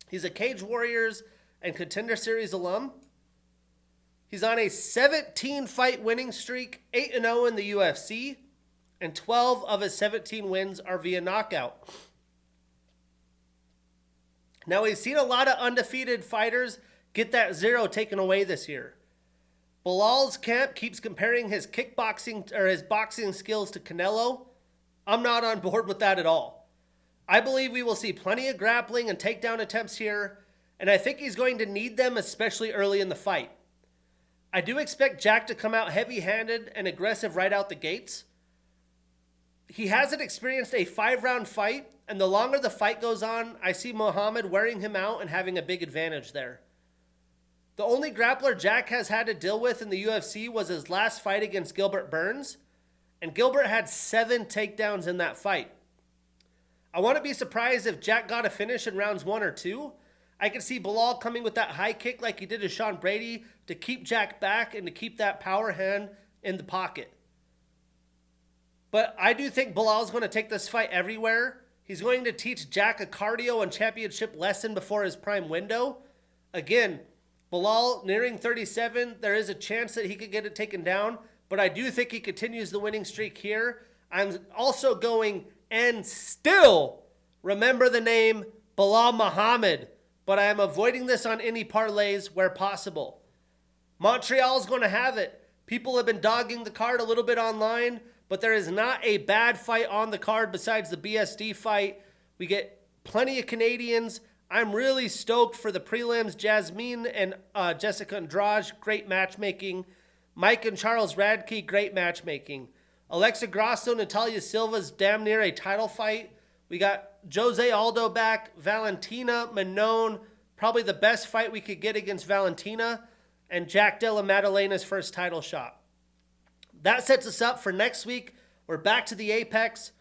He's a Cage Warriors and Contender Series alum. He's on a 17-fight winning streak, 8-0 in the UFC, and 12 of his 17 wins are via knockout. Now, we've seen a lot of undefeated fighters get that 0 taken away this year. Belal's camp keeps comparing his kickboxing or his boxing skills to Canelo. I'm not on board with that at all. I believe we will see plenty of grappling and takedown attempts here, and I think he's going to need them, especially early in the fight. I do expect Jack to come out heavy-handed and aggressive right out the gates. He hasn't experienced a 5-round fight, and the longer the fight goes on, I see Muhammad wearing him out and having a big advantage there. The only grappler Jack has had to deal with in the UFC was his last fight against Gilbert Burns, and Gilbert had 7 takedowns in that fight. I want to be surprised if Jack got a finish in rounds 1 or 2. I could see Belal coming with that high kick like he did to Sean Brady to keep Jack back and to keep that power hand in the pocket. But I do think Belal's going to take this fight everywhere. He's going to teach Jack a cardio and championship lesson before his prime window. Again, Belal nearing 37, there is a chance that he could get it taken down, but I do think he continues the winning streak here. I'm also going and still remember the name Belal Muhammad, but I am avoiding this on any parlays where possible. Montreal's going to have it. People have been dogging the card a little bit online, but there is not a bad fight on the card besides the BSD fight. We get plenty of Canadians. I'm really stoked for the prelims. Jasmine and Jessica Andrade, great matchmaking. Mike and Charles Radke, great matchmaking. Alexa Grasso, Natalia Silva's damn near a title fight. We got Jose Aldo back. Valentina Manon, probably the best fight we could get against Valentina. And Jack Della Maddalena's first title shot. That sets us up for next week. We're back to the Apex.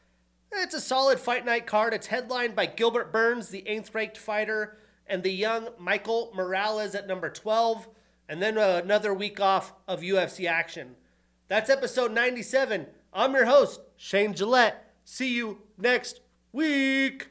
It's a solid fight night card. It's headlined by Gilbert Burns, the 8th ranked fighter, and the young Michael Morales at number 12. And then another week off of UFC action. That's episode 97. I'm your host, Shane Gillette. See you next week.